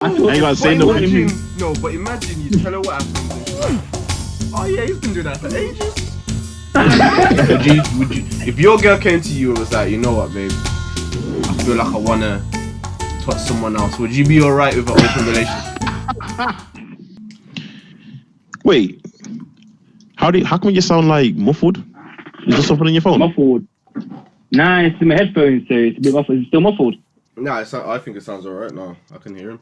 I ain't gotta say no. No, but imagine you tell her what happened and she's like, oh yeah, he's been doing that for ages. would you, if your girl came to you and was like, you know what, babe, I feel like I wanna touch someone else, would you be alright with an open relationship? Wait, how come you sound like muffled? Is there something on your phone? Muffled. Nah, it's in my headphones, so it's a bit muffled. It's still muffled. Nah, I think it sounds alright now. I can hear him.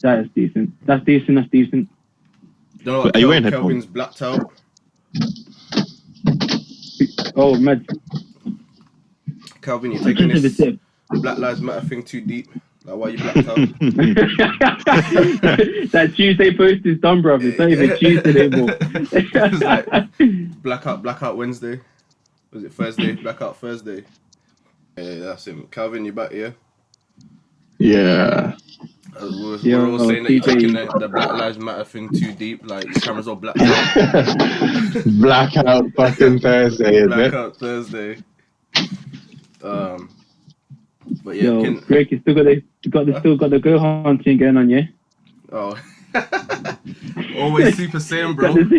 That's decent. That's decent. You know what, Are you wearing headphones? Kelvin's blacked out. Oh, mad. Kelvin, you're taking this Black Lives Matter thing too deep. Like, why you blacked out? That Tuesday post is done, bruv. It's not even Tuesday anymore. It's like blackout Wednesday. Was it Thursday? Blackout Thursday. Yeah, that's him. Calvin, you back here? Yeah. We're all saying that you're taking the Black Lives Matter thing too deep. Like, the camera's all blacked out. Blackout fucking Thursday, isn't it? Blackout Thursday. But yeah, Yo, Greg, you still got the go hunting going on, yeah? Oh. Always Super Saiyan, bro. got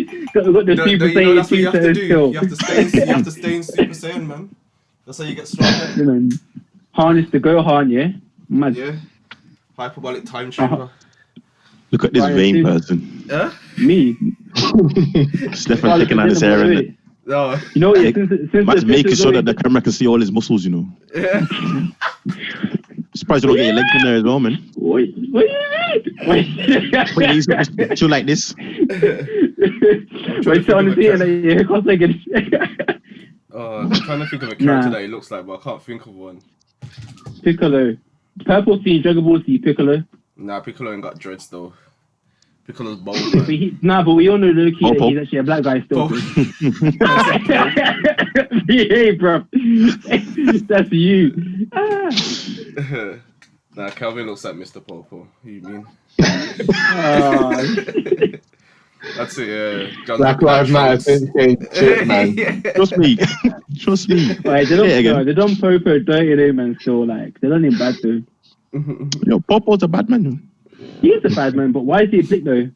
the Super Saiyan. That's what you have to do. You have to stay in Super Saiyan, man. That's how you get stronger. You know, harness the Gohan, yeah? Mad. Yeah. Hyperbolic time chamber. Look at this vain person. Yeah? Me? Stephane picking out his hair, innit? No. You know, yeah, since Man's making sure that the camera can see all his muscles, you know. Yeah. Surprised you don't get your legs in there as well, man. What do you mean? Wait, he's chill like this. Wait, honestly, yeah, of course I get it. I'm trying to think of a character that he looks like, but I can't think of one. Piccolo. Purple Sea, Dragon Ball Z, Piccolo. Nah, Piccolo ain't got dreads though. Piccolo's bold, man. But we all know Loki that he's actually a black guy still. Yeah, bro. That's you. Nah, Calvin looks like Mr. Popo. Who you mean? That's it, yeah. Black Lives Matter shit, man. Trust me. Right, they don't Popo dirty though, man. So like, they don't even bad though. Yo, Popo's a bad man. He is a bad man, but why is he a dick though?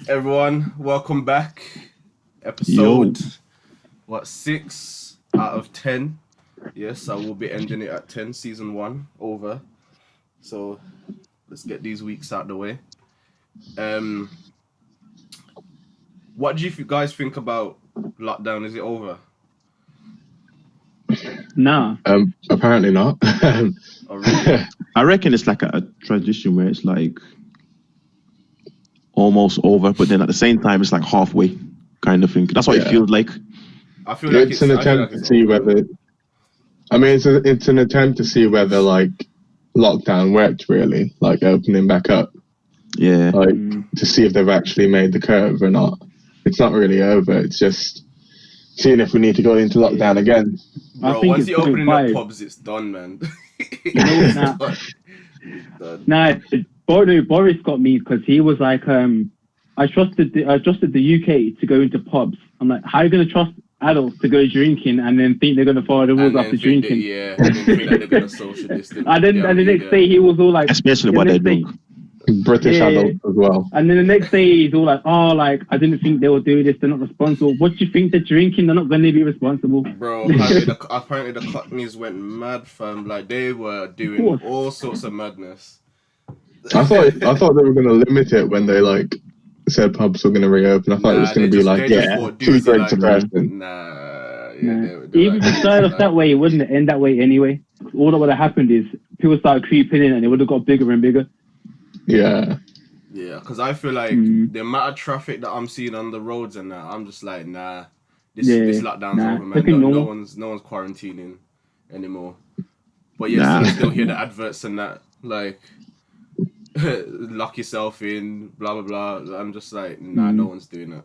Everyone, welcome back. Episode 6 out of 10. Yes, I will be ending it at 10. Season 1 over. So let's get these weeks out of the way. What do you guys think about lockdown? Is it over? Nah. Apparently not. Oh, really? I reckon it's like a transition where it's like almost over, but then at the same time it's like halfway kind of thing. That's what it feels like. I feel like it's an attempt to see whether. I mean, it's an attempt to see whether like lockdown worked really, like opening back up. Yeah. Like to see if they've actually made the curve or not. It's not really over. It's just seeing if we need to go into lockdown again. Bro, once you open up pubs, it's done, man. Nah, Boris got me because he was like, I trusted the UK to go into pubs. I'm like, how are you going to trust adults to go drinking and then think they're going to follow the rules after drinking? And then think that they're going to social distance. And then the next day he was all like... Especially what they're doing. British adults as well. And then the next day he's all like, oh, like, I didn't think they would do this, they're not responsible. What do you think they're drinking? They're not going to be responsible. Bro, apparently the Cockneys went mad, fam. Like, they were doing all sorts of madness. I thought they were going to limit it when they, like, said pubs were going to reopen. I thought it was going to be like, 2 drinks a person. Even if it started off that way, it wouldn't end that way anyway. All that would have happened is people started creeping in and it would have got bigger and bigger. Yeah, because I feel like the amount of traffic that I'm seeing on the roads and that, I'm just like, this lockdown's over, man. No one's quarantining anymore. But you still hear the adverts and that, like, lock yourself in, blah blah blah. I'm just like, no one's doing it.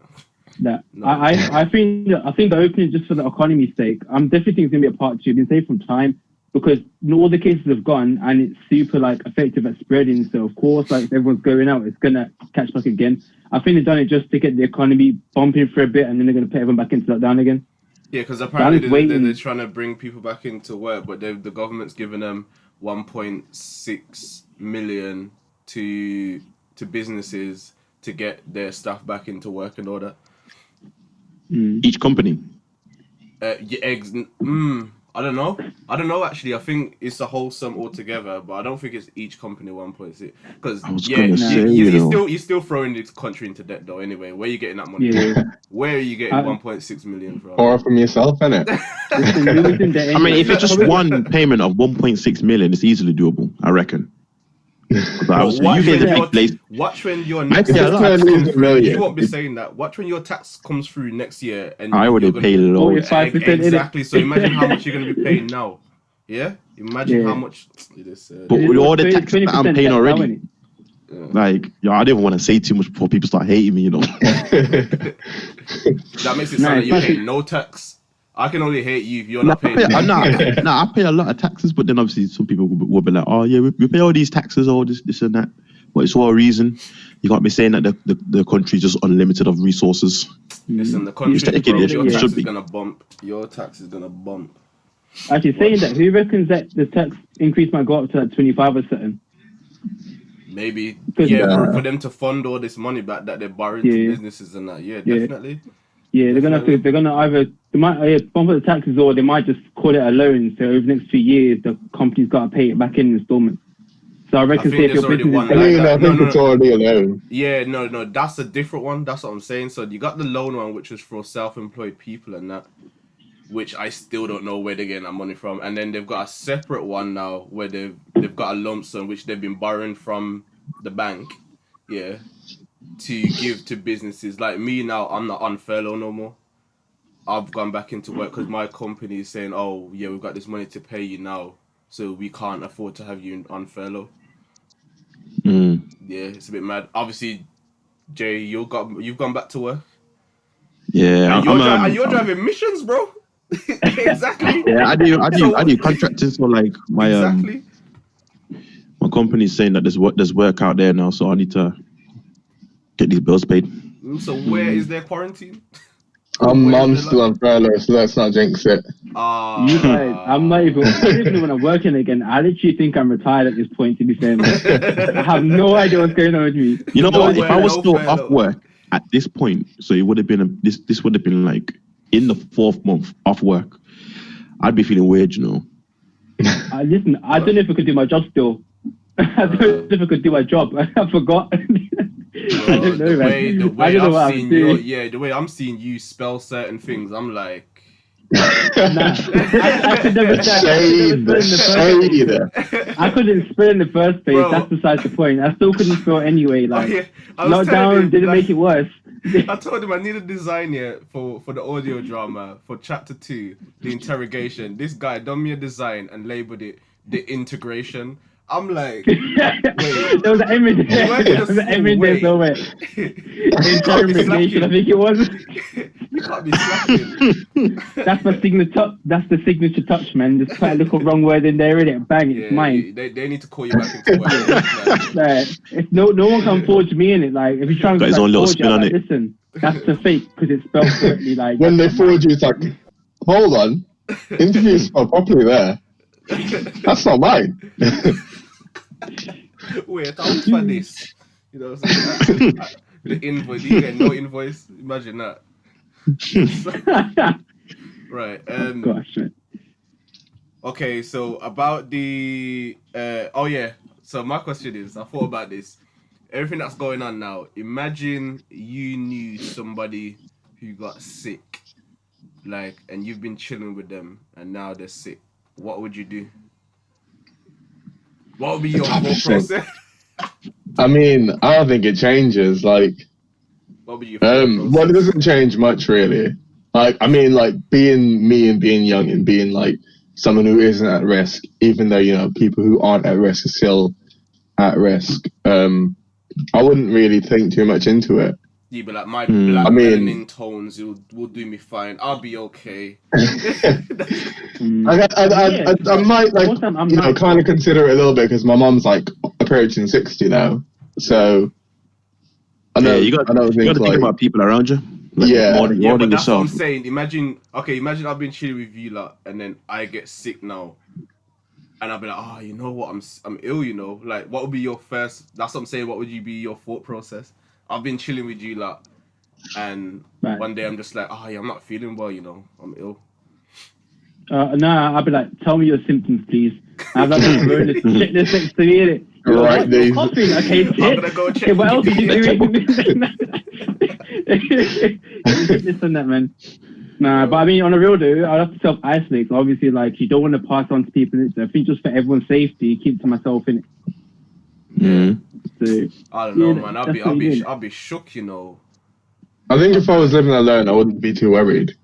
I think the opening just for the economy's sake. I'm definitely think it's gonna be a part 2. Been saved from time. Because all the cases have gone and it's super like effective at spreading. So of course, like if everyone's going out, it's gonna catch back again. I think they've done it just to get the economy bumping for a bit, and then they're gonna put everyone back into lockdown again. Yeah, because apparently they're trying to bring people back into work, but the government's given them 1.6 million to businesses to get their staff back into work and all that. Each company. I don't know. Actually, I think it's a whole sum altogether, but I don't think it's each company 1.6. Because you're still throwing this country into debt though. Anyway, where are you getting that money from? Where are you getting 1.6 million from? Or from yourself, innit? I mean, if it's just one payment of 1.6 million, it's easily doable, I reckon. Watch when your next tax comes through. You won't be saying that. Watch when your tax comes through next year, and I would have paid loads. Exactly. So imagine how much you're going to be paying now. Yeah. Imagine how much. But with all the taxes that I'm paying already, I don't even want to say too much before people start hating me. That makes it sound like you're paying no tax. I can only hate you if you're not paying. I pay a lot of taxes, but then obviously some people will be like, "Oh yeah, we pay all these taxes, all this and that." But it's all a reason. You can't be saying that the country is just unlimited of resources. Listen, the country, your tax is gonna bump. Your tax is gonna bump. Actually, saying that, who reckons that the tax increase might go up to 25 or something? Maybe. For them to fund all this money back that they're borrowing to businesses and that. Yeah, definitely. Yeah, they're gonna either bump up the taxes, or they might just call it a loan. So over the next few years, the company's got to pay it back in installments. So I reckon I think it's already a loan. Yeah, no, that's a different one. That's what I'm saying. So you got the loan one, which is for self-employed people and that, which I still don't know where they're getting that money from. And then they've got a separate one now where they've got a lump sum which they've been borrowing from the bank. Yeah. To give to businesses. Like me now, I'm not on furlough no more. I've gone back into work because my company is saying, "Oh yeah, we've got this money to pay you now, so we can't afford to have you on furlough." Yeah, it's a bit mad. Obviously, Jay, you've gone back to work. Yeah, and you're driving missions, bro. Exactly. Yeah, I do contractors for like my my company's saying that there's work out there now, so I need to get these bills paid. So where is their quarantine? I'm still on furlough, so let's not jinx it. You guys, I'm not even when I'm working again. I literally think I'm retired at this point, to be fair. I have no idea what's going on with me. You know what? If I was still off work at this point, so it would have been this would have been like in the 4th month off work, I'd be feeling weird, you know. Listen, I don't know if I could do my job still. I don't know if I could do my job. I forgot. I don't know, the way I'm seeing you spell certain things, I'm like, I could never I couldn't spell in the first place. That's besides the point. I still couldn't spell anyway. Like, lockdown didn't make it worse. I told him I need a design here for the audio drama for chapter 2, the interrogation. This guy done me a design and labeled it the integration. I'm like, wait. There was an image there somewhere. Interrogation, I think it was. You can't be slacking. That's my signature. That's the signature touch, man. Just put a little wrong word in there, innit? Bang, it's mine. They need to call you back into work. If no one can forge me in it. Like, if you try and forge it, like, listen, that's the fake because it's spelled correctly. Like, when they forge you, it's like, hold on, interview is spelled properly there. That's not mine. Wait, I'll find this. You know what I'm saying? The invoice, you get no invoice. Imagine that. Right. Gosh. Okay, so about the So my question is, I thought about this. Everything that's going on now. Imagine you knew somebody who got sick, like, and you've been chilling with them, and now they're sick. What would you do? What would be your whole process? I mean, I don't think it changes. Like, what would you? Well, it doesn't change much, really. Like, I mean, like being me and being young and being like someone who isn't at risk, even though, you know, people who aren't at risk are still at risk. I wouldn't really think too much into it. Yeah, but like my black melanin tones will do me fine. I'll be okay. I might kind of consider it a little bit because my mom's like approaching 60 now, so I know. You got to think about people around you. Like, more than but that's yourself. What I'm saying. Imagine I've been chilling with you lot, and then I get sick now. and I'll be like, oh, you know what, I'm ill, you know. Like, what would be your first? That's what I'm saying. What would you be your thought process? I've been chilling with you, like, and one day I'm just like, oh, yeah, I'm not feeling well, you know, I'm ill. Nah, I'll be like, tell me your symptoms, please. I've like check this next to me. Right, you're coughing. Okay, shit. I'm gonna go check. Okay, what else are you doing? This and that, man. Nah, but I mean, on a real though, I have to self-isolate. So obviously, like, you don't want to pass on to people. So I think just for everyone's safety, keep to myself in it. So I don't know, man. I'll be shook, you know. I think if I was living alone, I wouldn't be too worried.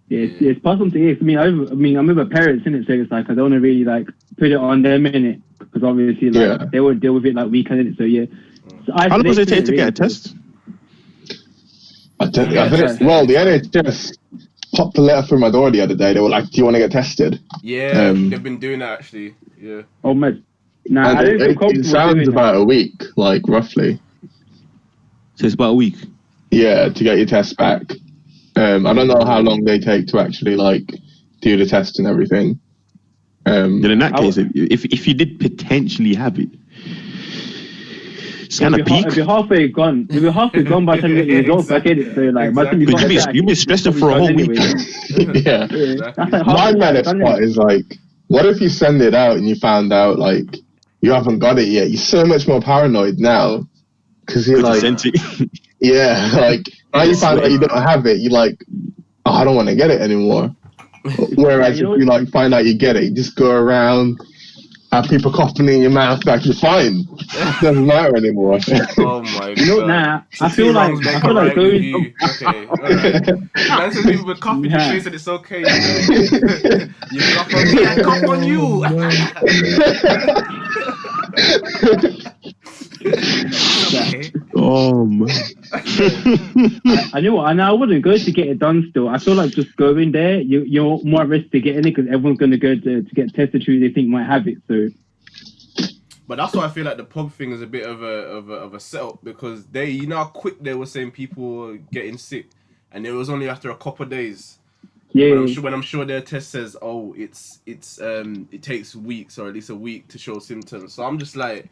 Yeah, it's possible to hear. I mean, I'm with my parents, innit? So it's like I don't want to really like put it on them, innit? Because obviously, like they would deal with it like we can, innit? So yeah. So how long does it take to get a test? I think the NHS popped a letter through my door the other day. They were like, "Do you want to get tested?" Yeah, they've been doing that actually. Yeah. Oh man. Nah, I don't feel comfortable. It sounds about a week, like roughly. So it's about a week. Yeah, to get your test back. I don't know how long they take to actually like do the test and everything. Then in that case, if you did potentially have it, it's kind of peak. It'll be halfway gone. It'll be halfway gone by the time you get your results back in it. So like, by the time you've been stressing for a whole week. Yeah. My maddest part is like, what if you send it out and you found out like you haven't got it yet? You're so much more paranoid now because you're like, yeah, like now you find out you don't have it. You're like, oh, I don't want to get it anymore. Whereas if you like find out you get it, you just go around, have people coughing in your mouth, like you're fine. It doesn't matter anymore. Oh my god! You know, nah, I feel like going. Okay, alright. Man, some people with cough in your face and it's okay. You know? You cough on me, I cough on you. Okay. Oh man. I knew what, and I wouldn't go to get it done still. I feel like just going there, you're more at risk to getting it because everyone's going to go to get tested who they think might have it. So, but that's why I feel like the pub thing is a bit of a setup because you know how quick they were saying people were getting sick, and it was only after a couple of days. Yeah. When I'm sure their test says, oh, it takes weeks or at least a week to show symptoms. So I'm just like,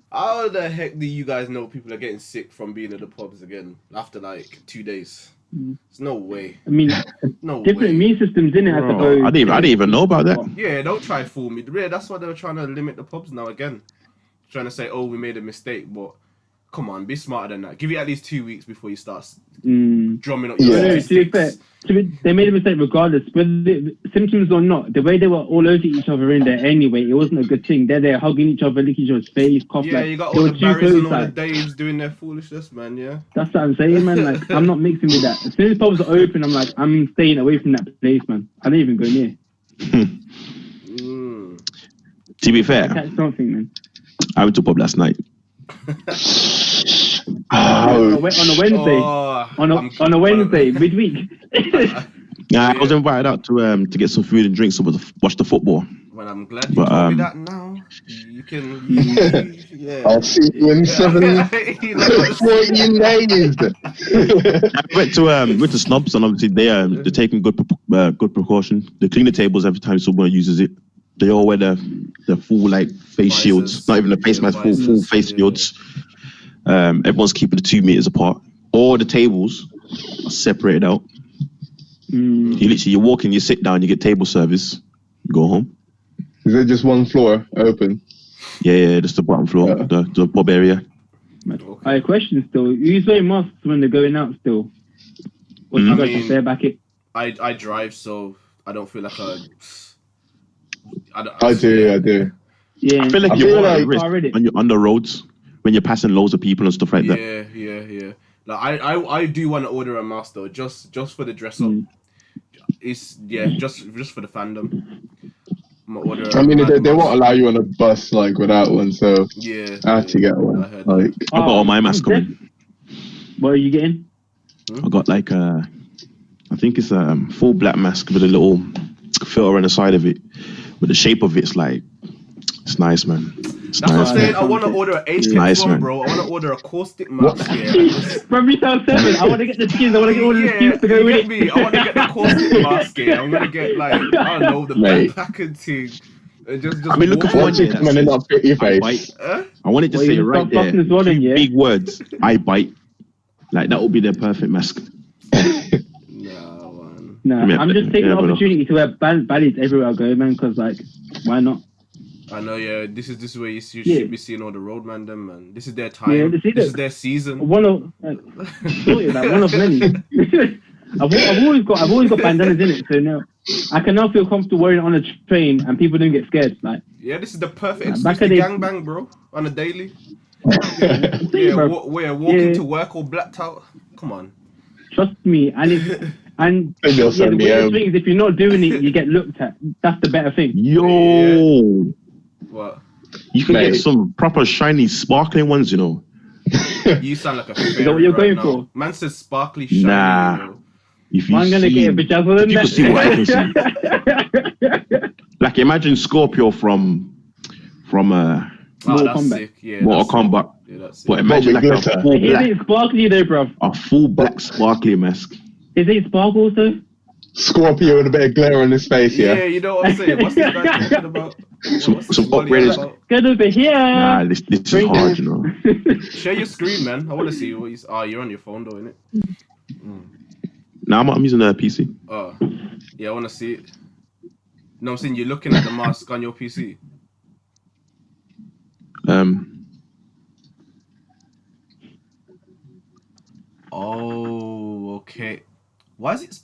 how the heck do you guys know people are getting sick from being at the pubs again after like 2 days? There's no way. I mean, different immune systems in it. I suppose. I didn't even know about that. Yeah, don't try to fool me. Really, that's why they were trying to limit the pubs now again. Trying to say, oh, we made a mistake, but come on, be smarter than that. Give it at least 2 weeks before you start drumming up your statistics. They made a mistake regardless, whether symptoms or not. The way they were all over each other in there anyway, it wasn't a good thing. They're hugging each other, licking each other's face, cough. Yeah, you got all the Barrys and all the Daves doing their foolishness, man, yeah. That's what I'm saying, man. Like, I'm not mixing with that. As soon as pubs are open, I'm like, I'm staying away from that place, man. I don't even go near. To be fair, that's something, man. I went to a pub last night. On a Wednesday. On a Wednesday, midweek. Nah, I was invited out to get some food and drink, so to watch the football. Well, I'm glad you told me that now. You can. Yeah. I'll see you in 14 days. I went to Snobs, and obviously they're taking good precaution. They clean the tables every time someone uses it. They all wear the full like face shields, not even a face mask, full face shields. Everyone's keeping the 2 meters apart. All the tables are separated out. You walk in, you sit down, you get table service, you go home. Is it just one floor open? Yeah, just the bottom floor, the pub area. I question still. You wear masks when they're going out still. Or you guys just there back it? I drive, so I don't feel like I do. Yeah, I feel like you're at risk when you're on the roads, when you're passing loads of people and stuff like that. Yeah. Like I do want to order a mask though, just for the dress up. It's just for the fandom. I mean, they won't allow you on a bus like without one, so yeah, I have to get one. I got all my masks on. What are you getting? I got like I think it's a full black mask with a little filter on the side of it, but the shape of it's like It's nice, man. That's what I'm saying. I want to order an Apex one, bro. I want to order a caustic mask. From retail 7, I want to get the skins. I want to get all the skins to go with me. I want to get the caustic mask. I'm gonna get like I don't know the backpacker thing. Just I mean, looking for one. I want it to say right there. Big words. I bite. Like that would be their perfect mask. No, I'm just taking the opportunity to wear baddies everywhere I go, man. Because like, why not? I know, yeah. This is where you should be seeing all the roadman, them, man. This is their time. Yeah, this is their season. One of many. I've always got bandanas in it, so now I can now feel comfortable wearing it on a train, and people don't get scared. Like, yeah, this is the perfect excuse to gangbang, bro, on a daily. Walking to work all blacked out. Come on. Trust me, and the weird thing is, if you're not doing it, you get looked at. That's the better thing. Yo. What? You can get some proper shiny, sparkling ones, you know. You sound like a fairy. Is that what you're going for? Man says sparkly, shiny. Nah. You know. I'm gonna get a bedazzle in there. See what I can see. Like imagine Scorpio from Mortal Kombat. Sick. Yeah, Mortal Kombat. Yeah, that's but imagine like a full black. Is it sparkly though, bro? A full black sparkly mask. Is it sparkles though? Scorpio with a bit of glitter on his face, yeah. Yeah, you know what I'm saying? What's this guy talking about? Some upgraded. Get over here. Nah, this is hard, you know. Share your screen, man. I want to see what you. You're on your phone, though, innit? Nah, I'm using a PC. Oh, yeah, I want to see it. No, I'm saying you're looking at the mask on your PC. Oh, okay. Why is it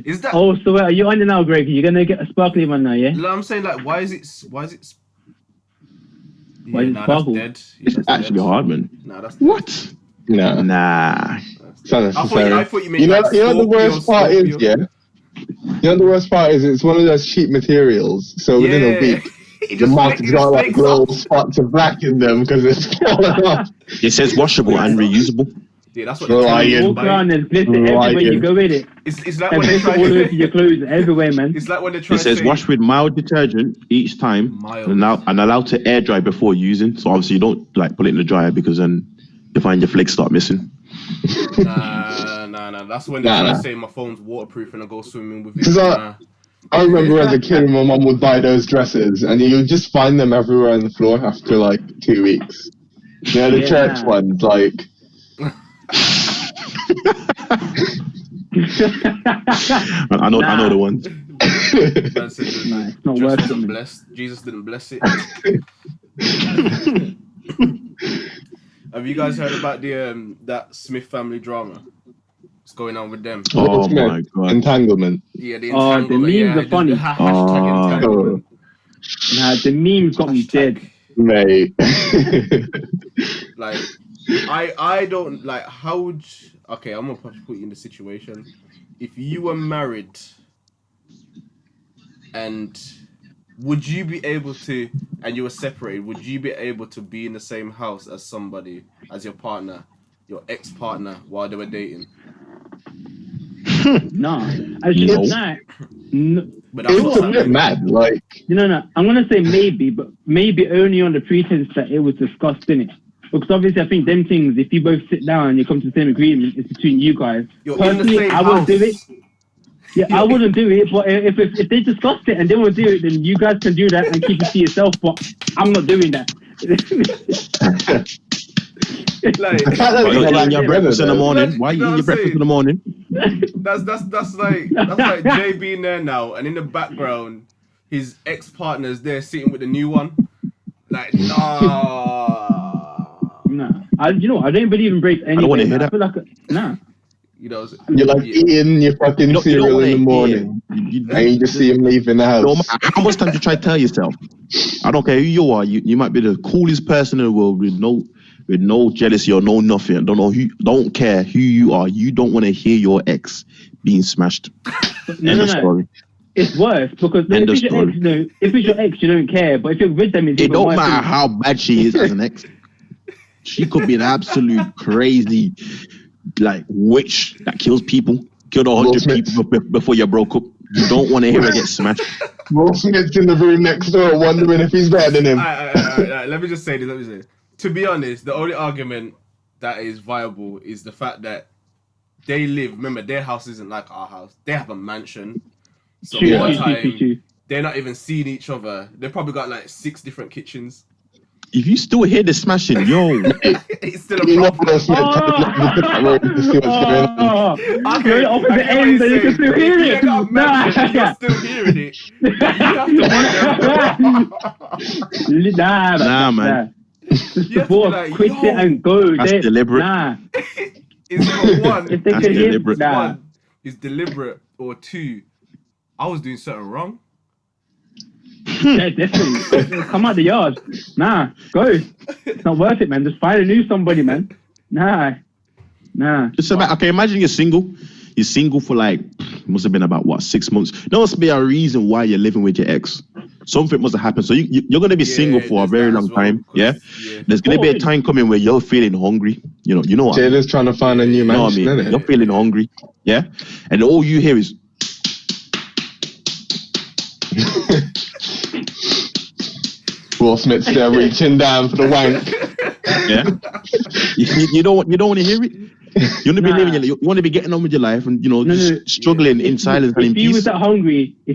Is that? Oh, so are you on it now, Greg? You're gonna get a sparkly one now, yeah? No, I'm saying like, why is it? Why is it sparkle? That's dead. It's actually hard, man. Nah, that's dead. What? Nah. I thought you meant you know the worst part is, yeah? You know the worst part is it's one of those cheap materials, so within a week, the mask got like little spots of black in them because it's falling off. It says washable and reusable. Yeah, that's what they're walk around and glitter everywhere you go with it. It's like when they try all over your clothes everywhere, man. It's like when they try. It says wash with mild detergent each time, and allowed to air dry before using. So obviously you don't like put it in the dryer because then you find your flakes start missing. Nah. That's when they try to say my phone's waterproof and I go swimming with it. I remember as a kid, my mum would buy those dresses, and you would just find them everywhere on the floor after like 2 weeks. You know, the church ones, like. I know the ones. It's not worth it. Jesus didn't bless it. Have you guys heard about the that Smith family drama? What's going on with them? Oh my god! Entanglement. Yeah, the entanglement. The memes are funny. Hashtag entanglement. Nah, the memes got me dead, mate. Like, I don't like. How would? Okay, I'm gonna put you in the situation. If you were married, and would you be able to, and you were separated, would you be able to be in the same house as somebody, as your partner, your ex-partner, while they were dating? No, no. But that's it's a bit mad, like. No. I'm gonna say maybe, but maybe only on the pretense that it was discussed, innit? Because obviously, I think them things, if you both sit down and you come to the same agreement, it's between you guys. Personally, I wouldn't do it. Yeah, I wouldn't do it. But if they discussed it and they won't do it, then you guys can do that and keep it to yourself. But I'm not doing that. Like, why you eating your breakfast in the morning? Why you eating your breakfast in the morning? That's like Jay being there now, and in the background, his ex-partner's there sitting with the new one. Like, Nah, I don't believe in breaks anyway. I don't want to hear that. I feel like nah. You know, you're like eating your fucking cereal in the morning, and you just see him leaving the house. No matter how much time you try to tell yourself, I don't care who you are. You might be the coolest person in the world with no jealousy or no nothing. Don't care who you are. You don't want to hear your ex being smashed. No. It's worse because if it's your ex, you don't care. But if you're with them, it don't matter how bad she is as an ex. She could be an absolute crazy, like, witch that kills people. Killed 100 people before you broke up. You don't want to hear her get smashed. Will Smith's in the room next door wondering if he's better than him. Alright, let me just say this. To be honest, the only argument that is viable is the fact that they live. Remember, their house isn't like our house. They have a mansion. So one time, they're not even seeing each other. They've probably got like 6 different kitchens. If you still hear the smashing, yo, it's still a problem. Okay, opposite ends, and you can still hear it. You're still hearing it. You have to wonder. Nah, man. Just the boss, like, quit it and go. That's deliberate. Nah. It's not one. If they That's could deliberate. One is deliberate, or 2, I was doing something wrong. Yeah, definitely. Come out the yard. Nah, go. It's not worth it, man. Just find a new somebody, man. Nah. Just about, okay, imagine you're single. You're single for like, must have been about 6 months. There must be a reason why you're living with your ex. Something must have happened. So you're going to be single for a very long time. Yeah? There's going to be a time coming where you're feeling hungry. You know what? Jada's trying to find a new mansion, you know what I mean? You're feeling hungry. Yeah? And all you hear is, Will Smith's there reaching down for the wank. Yeah? you don't want to hear it? You want to be living you want to be getting on with your life and struggling in silence and in peace. If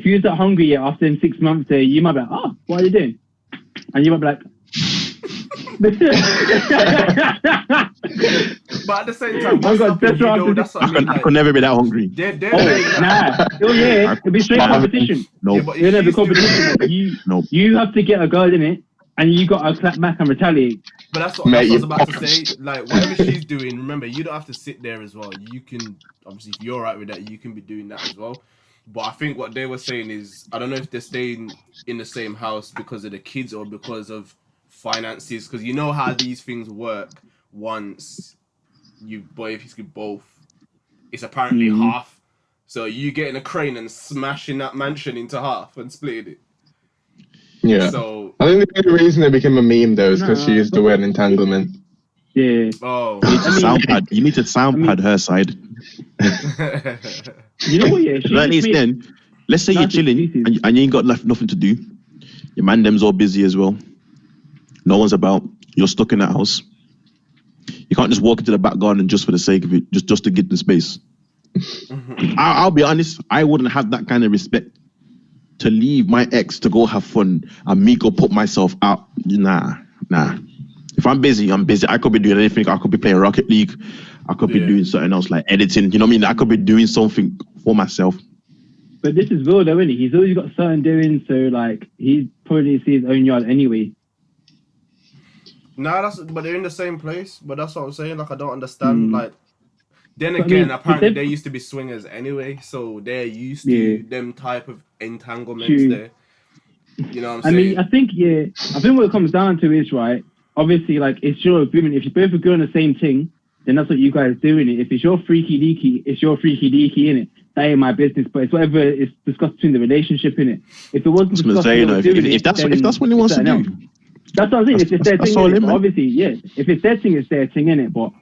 you was that hungry after 6 months there, you might be like, oh, what are you doing? And you might be like, but at the same time, that's what I mean. I could never be that hungry. It'll be straight competition. No. You'll never competition. You have to get a girl in it, and you got to clap back and retaliate. But that's what I was about to say. Like, whatever she's doing, remember, you don't have to sit there as well. You can, obviously, if you're alright with that, you can be doing that as well. But I think what they were saying is, I don't know if they're staying in the same house because of the kids or because of finances. Because you know how these things work once you both. It's apparently half. So you get in a crane and smashing that mansion into half and splitting it. Yeah. So I think the only reason it became a meme though is because she used the word entanglement. Yeah. Oh. You need to soundpad her side. You know what? Yeah. At least then, let's say you're chilling and you ain't got nothing to do. Your man them's all busy as well. No one's about. You're stuck in that house. You can't just walk into the back garden just for the sake of it, just to get the space. I'll be honest. I wouldn't have that kind of respect to leave my ex to go have fun and me go put myself out. Nah. If I'm busy, I'm busy. I could be doing anything. I could be playing Rocket League. I could be doing something else like editing. You know what I mean? I could be doing something for myself. But this is Will though, isn't he? He's always got certain doing, so like he probably sees his own yard anyway. Nah, but they're in the same place. But that's what I'm saying. Like I don't understand. Like then again, apparently they used to be swingers anyway, so they're used to them type of entanglements there. You know what I'm saying? I think what it comes down to is right. Obviously, like it's your agreement. If you both agree on the same thing, then that's what you guys do in it. If it's your freaky deaky, it's your freaky deaky in it. That ain't my business. But it's whatever is discussed between the relationship in it. If it wasn't discussed, if that's what he wants to do. That's what I'm saying. If it's their thing, obviously, yeah. If it's their thing, it's their thing, innit? But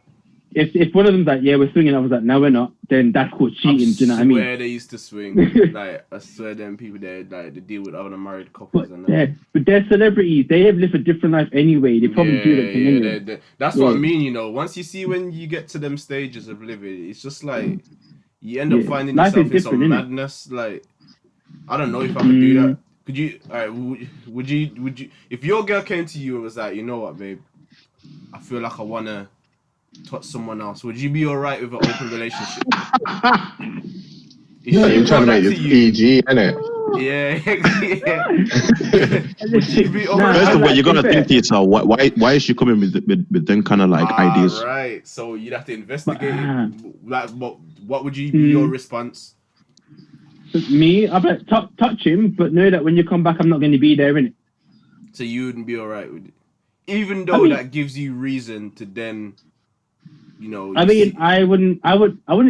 if one of them's like, yeah, we're swinging, I was like, no, we're not, then that's called cheating. Do you know what I mean? I swear they used to swing. Like, I swear them people there, like, they deal with other married couples. But they're celebrities. They have lived a different life anyway. They probably do that thing anyway. That's what I mean, you know. Once you see when you get to them stages of living, it's just like, you end up finding yourself in some madness. Like, I don't know if I could do that. Could you? Alright, would you? If your girl came to you and was like, you know what, babe, I feel like I wanna touch someone else. Would you be alright with an open relationship? You're trying to make this PG, innit? Yeah. Would you be alright? First of all, you gotta think to yourself, why is she coming with them kind of like ideas? Right. So you'd have to investigate. Like, what would you be your response? Me, I'd like touch him, but know that when you come back, I'm not going to be there, innit? So you wouldn't be alright with it, even though that gives you reason to then, you know. I wouldn't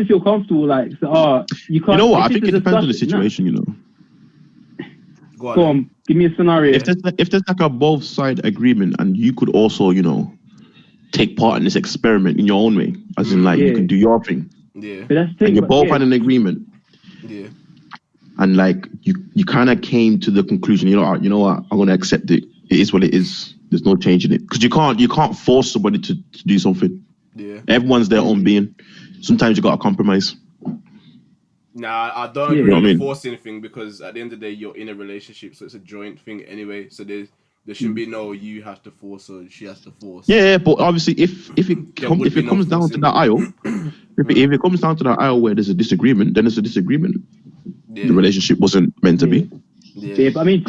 feel comfortable. Like, you can't. You know what? I think it depends on the situation. You know. Go on, give me a scenario. If there's like a both side agreement, and you could also, you know, take part in this experiment in your own way, as in like you can do your thing. Yeah. But that's the thing. And you're both had an agreement. Yeah. and like you kind of came to the conclusion, you know what, I'm gonna accept it. It is what it is. There's no changing it, because you can't force somebody to do something. Yeah. Everyone's their own being. Sometimes you gotta compromise. Nah, I don't agree with forcing anything, because at the end of the day, you're in a relationship, so it's a joint thing anyway. So there shouldn't be no you have to force or she has to force. Yeah, but obviously, if it comes down to that aisle, if it comes down to that aisle where there's a disagreement, then it's a disagreement. Yeah. The relationship wasn't meant to be. Yeah, but I mean,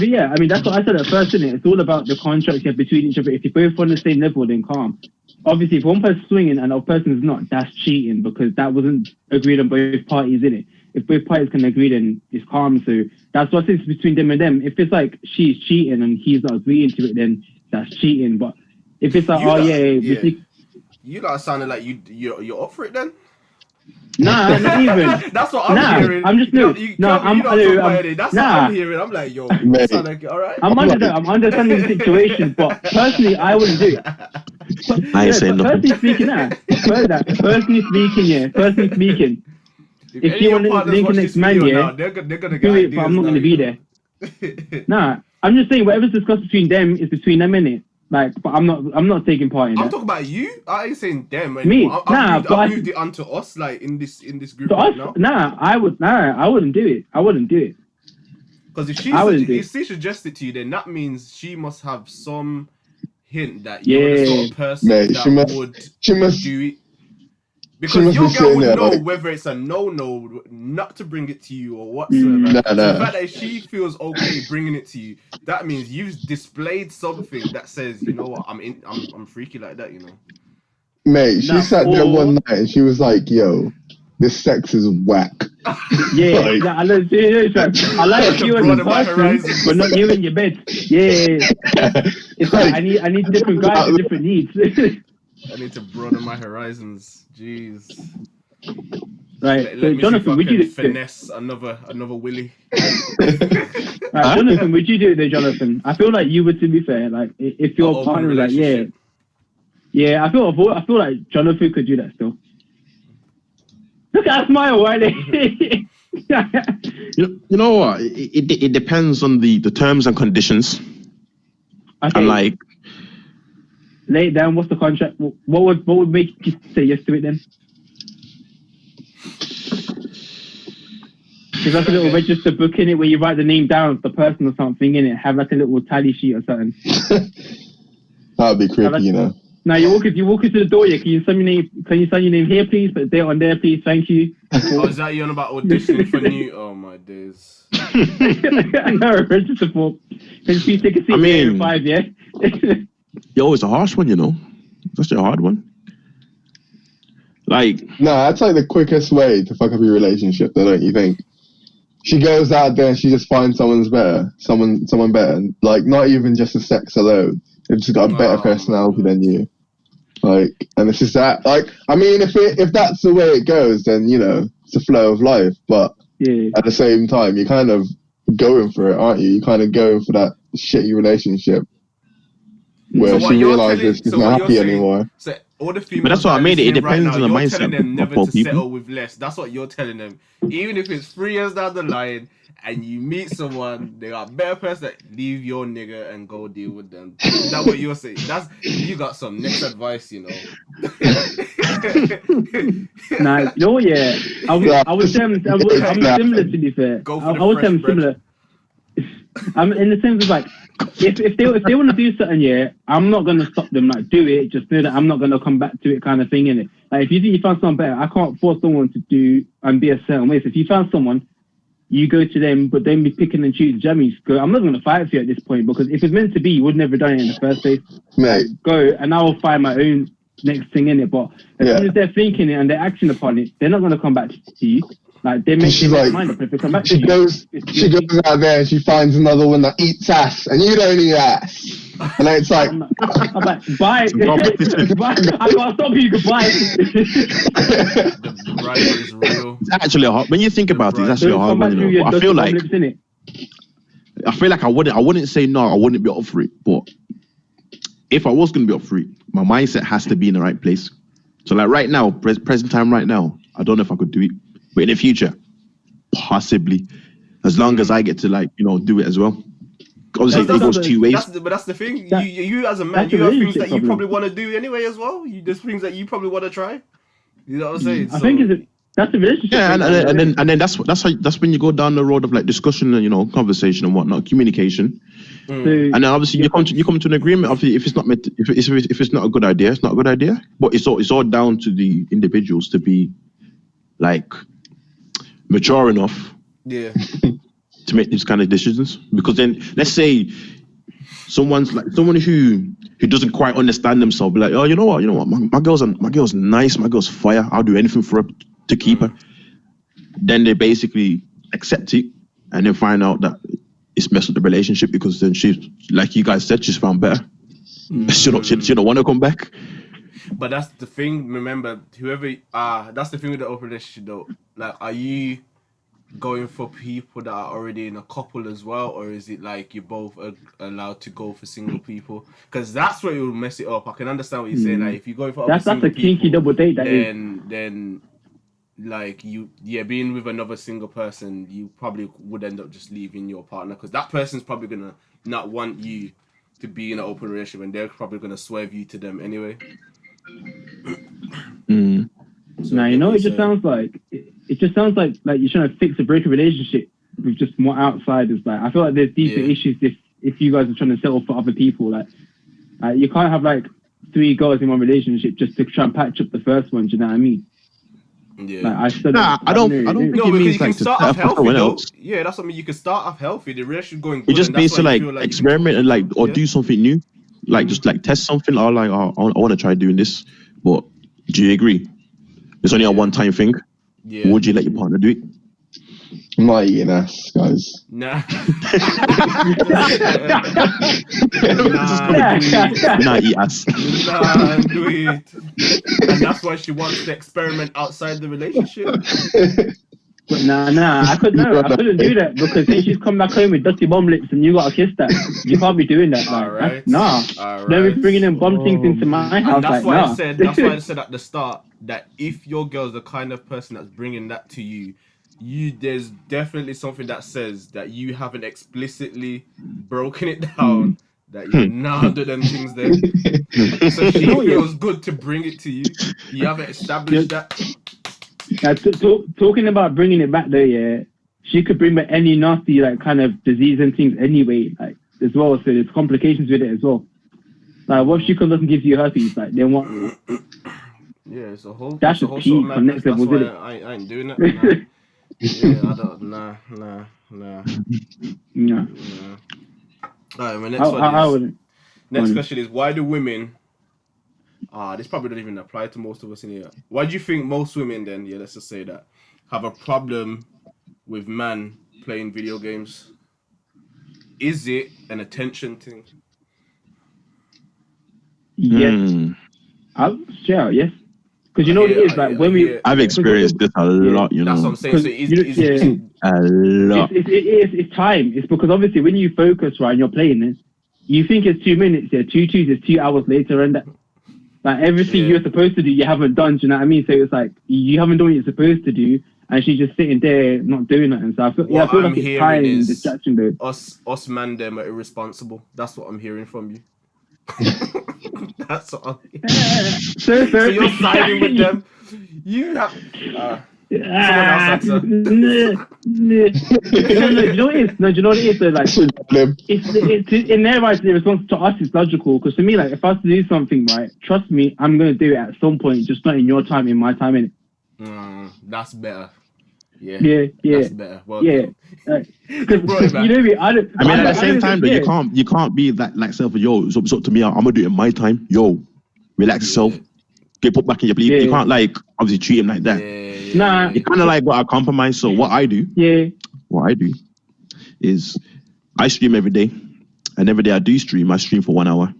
that's what I said at first, isn't it? It's all about the contract you have between each other. If you're both on the same level, then calm. Obviously, if one person's swinging and the other person's not, that's cheating, because that wasn't agreed on both parties, in it. If both parties can agree, then it's calm. So that's what it's between them and them. If it's like she's cheating and he's not agreeing to it, then that's cheating. But if it's like, you lot sounded like you're up for it then. Nah, not even. That's what I'm hearing. I'm just that's what I'm hearing. I'm like, yo, you sound like, all right. I'm understanding the situation, but personally, I wouldn't do it. I ain't saying nothing. Personally speaking, if you want to link the next man, they're gonna do it, but I'm not going to be there. Nah, I'm just saying whatever's discussed between them is between them, innit? Like, but I'm not taking part in that. I'm talking about you. I ain't saying them. Anymore. Me? I've moved it onto us, like in this group right now. I wouldn't do it. Because if she suggests it to you, then that means she must have some hint that you're the sort of person that would do it. Because your girl would know whether it's a no, not to bring it to you or whatsoever. The fact that she feels okay bringing it to you, that means you've displayed something that says, you know what, I'm freaky like that, you know. Mate, she sat there one night and she was like, "Yo, this sex is whack." Yeah, I like you in person, but not you in your bed. Yeah. It's like I need different guys with different needs. I need to broaden my horizons. Jeez. Right. So Jonathan, would you finesse another Willy? Right, Jonathan, would you do it though, Jonathan? I feel like you would, to be fair. Like if your partner was like, yeah, I feel like Jonathan could do that still. Look at that smile, Wiley. You know what? It depends on the terms and conditions. Okay. And like, lay it down. What's the contract? What would make you say yes to it then? There's like a little register book in it where you write the name down of the person or something in it. Have like a little tally sheet or something. That'd be creepy, you know. Now you walk into the door. Yeah, can you sign your name here, please? But there on there, please. Thank you. Oh, is that you on about auditioning for new? Oh my days. No, register form. Can you take a seat here in 5? Yeah. Yo, it's a harsh one, you know. It's actually a hard one. Like, that's like the quickest way to fuck up your relationship, though, don't you think? She goes out there and she just finds someone better. Like, not even just the sex alone. They've just got a better personality than you. Like, and it's just that. Like, I mean, if that's the way it goes, then, you know, it's a flow of life. But at the same time, you're kind of going for it, aren't you? You're kind of going for that shitty relationship where she realizes she's not happy anymore. So all the females, but that's what I mean. It depends on the mindset. You're telling them never to people. settle with less. That's what you're telling them. Even if it's 3 years down the line and you meet someone, they got a better person, leave your nigga and go deal with them. That's what you're saying. You got some next advice, you know. Nah, no, yeah. I would say I'm similar, to be fair. I would say I'm similar. I'm in the sense of like, if they want to do something, yeah, I'm not gonna stop them. Like, do it. Just know that I'm not gonna come back to it, kind of thing, innit? Like, if you think you found someone better, I can't force someone to do and be a certain way. So if you found someone, you go to them, but then be picking and choosing. Jammies, go. I'm not gonna fight for you at this point, because if it's meant to be, you would never done it in the first place. Mate, go and I will find my own next thing in it. But as soon as they're thinking it and they're acting upon it, they're not gonna come back to you. Like, they make their mind up. If they come back, she goes out there and she finds another one that eats ass, and you don't eat ass. And then it's like, I'm like, bye. Goodbye. I can't stop you. Goodbye. The rivalry is real. It's actually a hard. When you think about it, it's actually a hard one. You know? I feel like I wouldn't say no. I wouldn't be up for it. But if I was going to be up for it, my mindset has to be in the right place. So like right now, present time right now, I don't know if I could do it. But in the future, possibly. as long as I get to like do it as well. Obviously, it goes two ways. But that's the thing. You as a man, you have things that you probably want to do anyway as well. There's things that you probably want to try. You know what I'm saying? I think that's a relationship. Yeah, and then that's when you go down the road of like discussion and conversation and whatnot, communication. And then obviously you come to an agreement. Obviously, if it's not a good idea, it's not a good idea. But it's all down to the individuals to be like mature enough. Yeah. To make these kind of decisions, because then let's say someone who doesn't quite understand themselves, be like, oh, you know what, my girl's nice, my girl's fire, I'll do anything for her to keep her. Then they basically accept it, and then find out that it's messed with the relationship, because then she, like you guys said, she's found better. She don't want to come back. But that's the thing. Remember, that's the thing with the open relationship though. Like, are you going for people that are already in a couple as well, or is it like you're both allowed to go for single people? Because that's where you'll mess it up. I can understand what you're saying. Like, if you're going for that's a kinky double date. Then like being with another single person, you probably would end up just leaving your partner, because that person's probably gonna not want you to be in an open relationship, and they're probably gonna swerve you to them anyway. So now it just sounds like you're trying to fix a broken relationship with just more outsiders. Like, I feel like there's deeper issues if you guys are trying to settle for other people. Like you can't have like 3 girls in one relationship just to try and patch up the first one. Do you know what I mean? Yeah. Like, I don't think it means you can like start off healthy. Yeah, that's what I mean. You can start off healthy. The relationship going good. You just basically like experiment and or do something new. Like just like test something, or like, I want to try doing this. But do you agree? It's only a one-time thing. Yeah. Would you let your partner do it? I'm not eating ass, guys. Nah. Nah, eat ass. Nah, do it. And that's why she wants to experiment outside the relationship. But nah, I couldn't do that, because then she's come back home with dusty bum lips and you gotta kiss that. You can't be doing that. All right. Nah. Don't be bringing them bum things into my house. And that's why I said at the start that if your girl's the kind of person that's bringing that to you, there's definitely something that says that you haven't explicitly broken it down. That you're not doing them things there. So she feels good to bring it to you. You haven't established that. Talking about bringing it back though, she could bring back any nasty like kind of disease and things anyway, like as well. So there's complications with it as well. Like, what if she comes up and gives you herpes? Like, then what? Yeah, it's a whole. That's a key for next level, isn't it? I ain't doing that. Nah. Yeah, I don't. Nah. Alright, my next question is, why do women? This probably don't even apply to most of us in here. Why do you think most women then, let's just say that, have a problem with men playing video games? Is it an attention thing? Yes. Yes. Because what it is, like, when we... I've experienced this a lot, That's what I'm saying. So a lot. It's time. It's because obviously when you focus, right, and you're playing this, you think it's 2 minutes, 2 is 2 hours later, and that, like, everything you're supposed to do, you haven't done, do you know what I mean? So it's like, you haven't done what you're supposed to do, and she's just sitting there not doing nothing. So I feel like it's time and distraction, though. Us man, them are irresponsible. That's what I'm hearing from you. That's what I'm hearing. So you're siding with them. You have... someone else answer. No, do you know what it is? So, like, it's in their eyes, the response to us is logical. Because to me, like, if I was to do something, right, trust me, I'm gonna do it at some point, just not in your time, in my time, innit? That's better. Yeah. That's better. Well, because you know what I mean. I mean, at the same time, though, you can't be that like self. Yo, it's up to me. I'm gonna do it in my time. Yo, relax yourself. Get put back in your place. You can't like obviously treat him like that. Nah, you kind of like got a compromise. So what I do is I stream every day, and every day I do stream. I stream for 1 hour.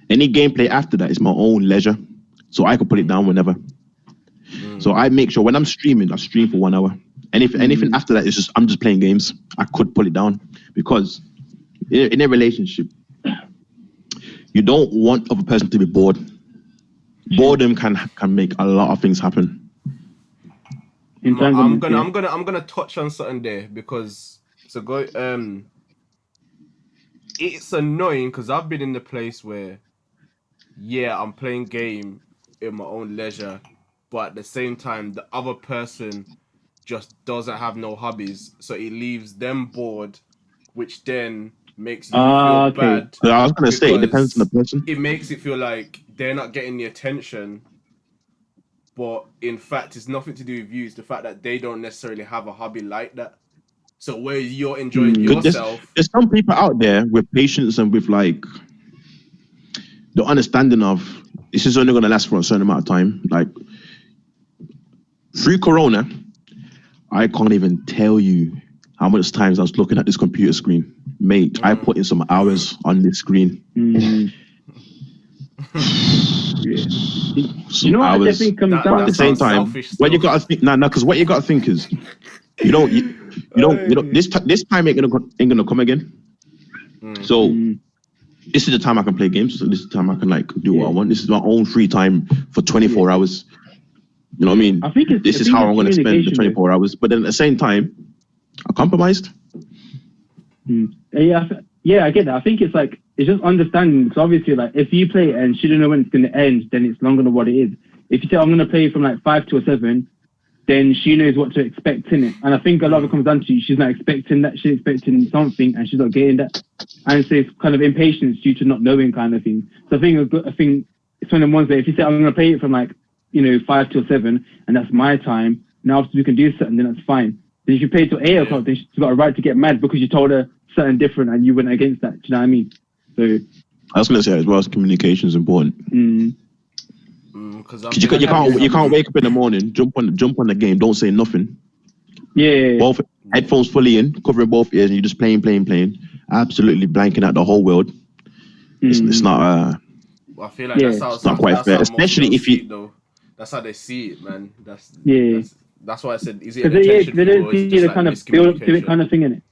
Any gameplay after that is my own leisure, so I can put it down whenever. So I make sure when I'm streaming, I stream for 1 hour. And if anything after that, I'm just playing games. I could pull it down, because in a relationship, you don't want other person to be bored. Boredom can make a lot of things happen. I'm gonna touch on something there, because So go. It's annoying because I've been in the place where, yeah, I'm playing game in my own leisure, but at the same time, the other person just doesn't have no hobbies, so it leaves them bored, which then makes you feel bad. I was gonna say it depends on the person. It makes it feel like they're not getting the attention, but in fact, it's nothing to do with you. It's the fact that they don't necessarily have a hobby like that. So where you're enjoying yourself. There's some people out there with patience and with like the understanding of this is only gonna last for a certain amount of time. Like through Corona, I can't even tell you how much times I was looking at this computer screen. Mate, I put in some hours on this screen. You know what I think comes down at the same time. What you gotta think, because what you gotta think is, you don't. This time ain't gonna come again. So this is the time I can play games. So this is the time I can like do what I want. This is my own free time for 24 hours. You know what I mean? This is how I'm gonna spend the 24 hours. But then at the same time, I compromised. Yeah, I get that. I think it's like it's just understanding. Because obviously, like if you play it and she don't know when it's gonna end, then it's longer than what it is. If you say I'm gonna play from like 5 to 7. Then she knows what to expect in it. And I think a lot of it comes down to she's not expecting that, she's expecting something and she's not getting that. And so it's kind of impatience due to not knowing kind of thing. So I think it's one of the ones that if you say, I'm going to play it from like, 5 till 7 and that's my time, now after we can do something, then that's fine. Then if you play till 8 o'clock, then she's got a right to get mad because you told her something different and you went against that. Do you know what I mean? So I was going to say as well as communication is important. Because you can't wake up in the morning, jump on the game, don't say nothing. Yeah. Both headphones fully in, covering both ears, and you're just playing, absolutely blanking out the whole world. It's not. I feel like that's how it's not quite fair, especially if you. Though. That's how they see it, man. That's why I said, is it an attention they don't see the kind of build up to it kind of thing in it.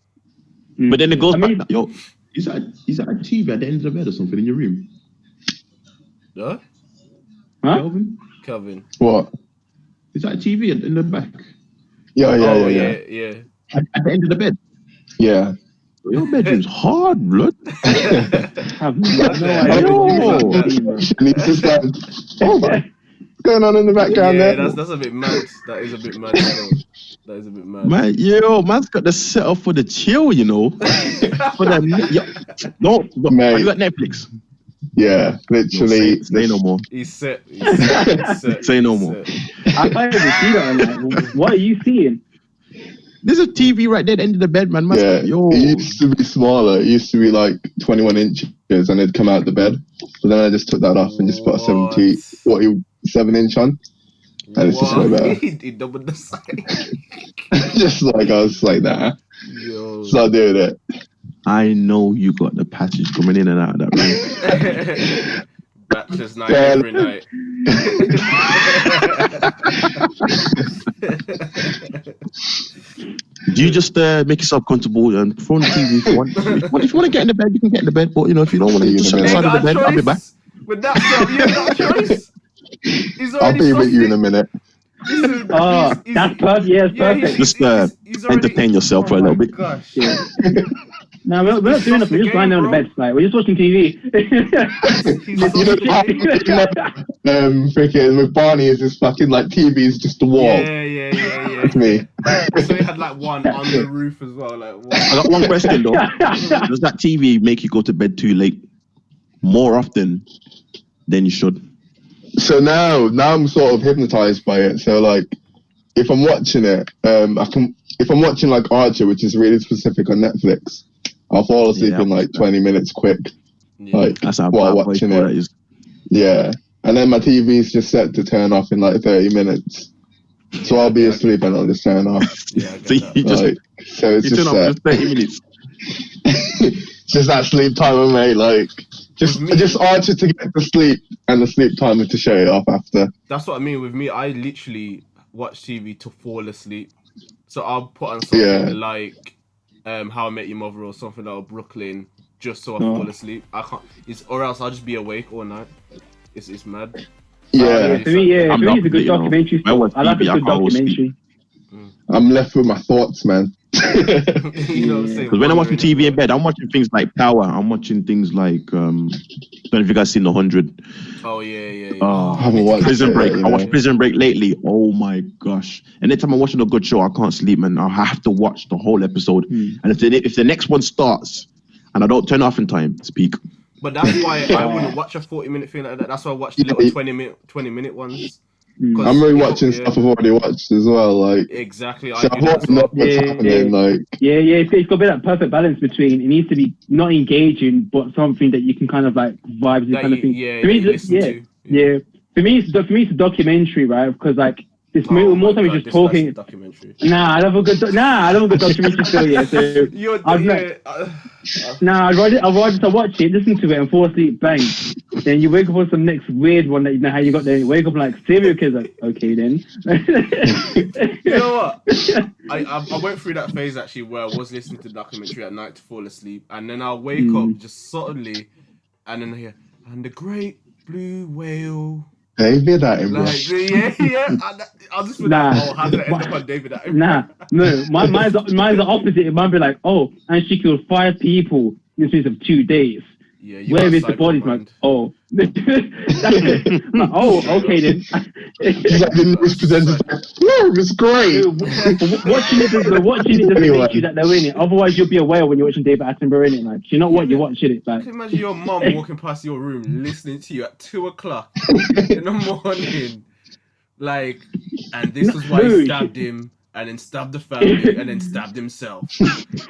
But then it goes back. Yo, is that a TV at the end of the bed or something in your room? Huh? Kelvin. What? Is that a TV in the back? Yeah. At the end of the bed? Yeah. Your bedroom's hard, blood. Have no idea. He's like, what's going on in the background there? That's a bit mad. That is a bit mad. That is a bit mad. Man, man's got the setup for the chill, you know. For the Mate. Have you got Netflix? Yeah, literally. Say no more. He's set. Say no more. I can't even see that. Like, what are you seeing? There's a TV right there at the end of the bed, man. It used to be smaller. It used to be like 21 inches and it'd come out the bed. But then I just took that off and just put a 47-inch on. And it's just way better. He doubled the size. Just like, I was like, nah. Yo. Start doing it. I know you got the passage coming in and out of that room. Bachelor's night every night. Do you just make yourself comfortable and throw on the TV if you want? If you want to get in the bed, you can get in the bed. But if you don't want to, just sit inside of the bed. I'll be back. With that, you got a choice. I'll be with you in a minute. That's perfect. Yeah, it's perfect. Just entertain yourself for a little bit. Gosh. Yeah. No, we're not doing nothing. We're just lying there on the bed. Like, we're just watching TV. Freaking with Barney is this fucking like TV is just the wall. Yeah. That's me. So he had like one on the roof as well. Like, what? I got one question though. Does that TV make you go to bed too late more often than you should? So now I'm sort of hypnotized by it. So like, if I'm watching it, if I'm watching like Archer, which is really specific on Netflix, I'll fall asleep in like 20 minutes quick. Yeah. Like that's how while watching it. Is. Yeah. And then my TV's just set to turn off in like 30 minutes. So I'll be asleep and I'll just turn off. Yeah, so it's just turn off just 30 minutes. Just that sleep timer, mate. Like just Archer to get to sleep and the sleep timer to shut it off after. That's what I mean with me. I literally watch TV to fall asleep. So I'll put on something like How I Met Your Mother or something like Brooklyn just so I fall asleep. I can't. Or else I'll just be awake all night. It's mad. Yeah. For me, it's a good documentary. I like a good documentary. I'm left with my thoughts, man. You know what I'm saying? Because when I'm watching TV in bed, I'm watching things like Power. I'm watching things like don't know if you guys seen The 100. Oh yeah. I haven't watched Prison Break. Yet, I watched Prison Break lately. Oh my gosh! Anytime I'm watching a good show, I can't sleep, man. I have to watch the whole episode. And if the next one starts and I don't turn off in time, it's peak. But that's why I wouldn't watch a 40-minute thing like that. That's why I watch the little 20-minute ones. I'm rewatching stuff I've already watched as well. Like exactly, so I've watched what's happening. Like it's got to be that perfect balance between it needs to be not engaging, but something that you can kind of like vibes and kind of thing. For me, it's a documentary, right? Because like this more time you're just talking. I'd have a good documentary still. Yeah, so I'd rather watch it, listen to it, and fall asleep. Bang. Then you wake up on some next weird one that you know how you got there. You wake up like serial killer. Like, okay, then. You know what? I went through that phase actually where I was listening to the documentary at night to fall asleep, and then I'll wake up just suddenly, and then I hear, and the great blue whale. David Attenborough. I'll just be like, how did I end up on David Attenborough? No, mine's the opposite. It might be like, and she killed 5 people in the space of 2 days. Yeah, where is the bodies, man? Oh. Okay then. He's like the news presenter. No, it's great. Watching it doesn't make you that they're in it. Otherwise, you'll be aware when you're watching David Attenborough in it. Like, you know what? You're watching it. Like, can you imagine your mum walking past your room, listening to you at 2:00 in the morning, like, and this is why he stabbed him. And then stabbed the family, and then stabbed himself.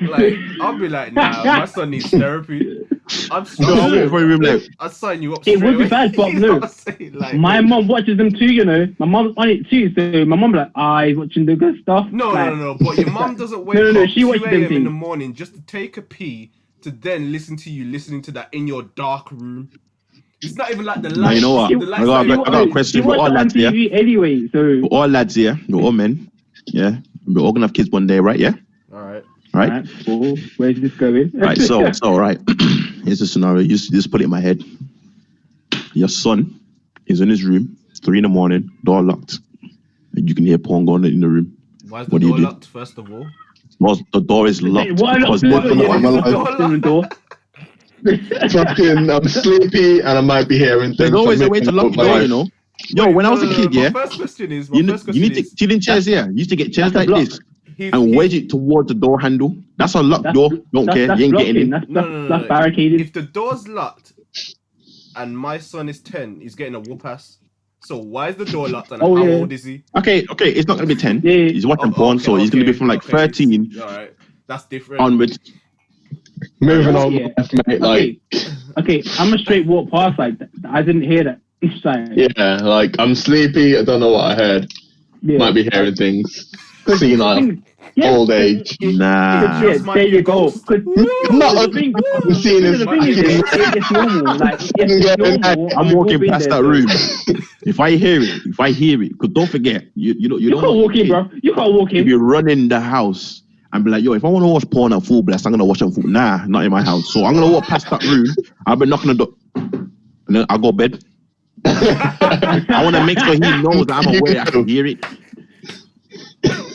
Like, I'll be like, nah, my son needs therapy. I'll sign you up. It would be bad, but no. Like, my mom watches them too, you know. My mom's on it too, so my mom like, he's watching the good stuff. No. But your mom doesn't wake up 2 a.m. in the morning just to take a pee, to then listen to you listening to that in your dark room. It's not even like the light. You know what? I got a question for all lads here. Anyway, so for all lads here, we're all men. Yeah, we're all gonna have kids one day, right? Yeah. All right. Cool. Where's this going? Right. So right. Here's the scenario. You just put it in my head. Your son is in his room, 3 a.m, door locked, and you can hear porn going on in the room. Why is the door locked? First of all. Well, the door is locked. Why not? The door. Fucking, I'm sleepy and I might be hearing things. There's always a way to lock the door, you know. Yo, when I was a kid, my first question is, you need to sit in chairs here. You used to get chairs like this and wedge it towards the door handle. That's a locked door. Don't care. You ain't getting in. That's barricaded. If the door's locked and my son is 10, he's getting a whoop ass. So why is the door locked and how old is he? Okay, it's not gonna be 10. Yeah. He's watching porn, so he's gonna be from like 13. All right, that's different. Onwards. Moving on, mate. Like, okay, I'm a straight walk past like that. I didn't hear that. Yeah, like I'm sleepy. I don't know what I heard. Might be hearing things. Senile, old age. Nah. There you go. I'm seeing this. It's normal. Like, I'm walking past that room. If I hear it, because don't forget, you don't can't walk in, bro. You can't walk in. You'll be running the house and be like, yo, if I want to watch porn at full blast, I'm gonna watch it on full. Nah, not in my house. So I'm gonna walk past that room. I'll be knocking on the door, and then I'll go to bed. I want to make sure he knows that I'm aware I can hear it.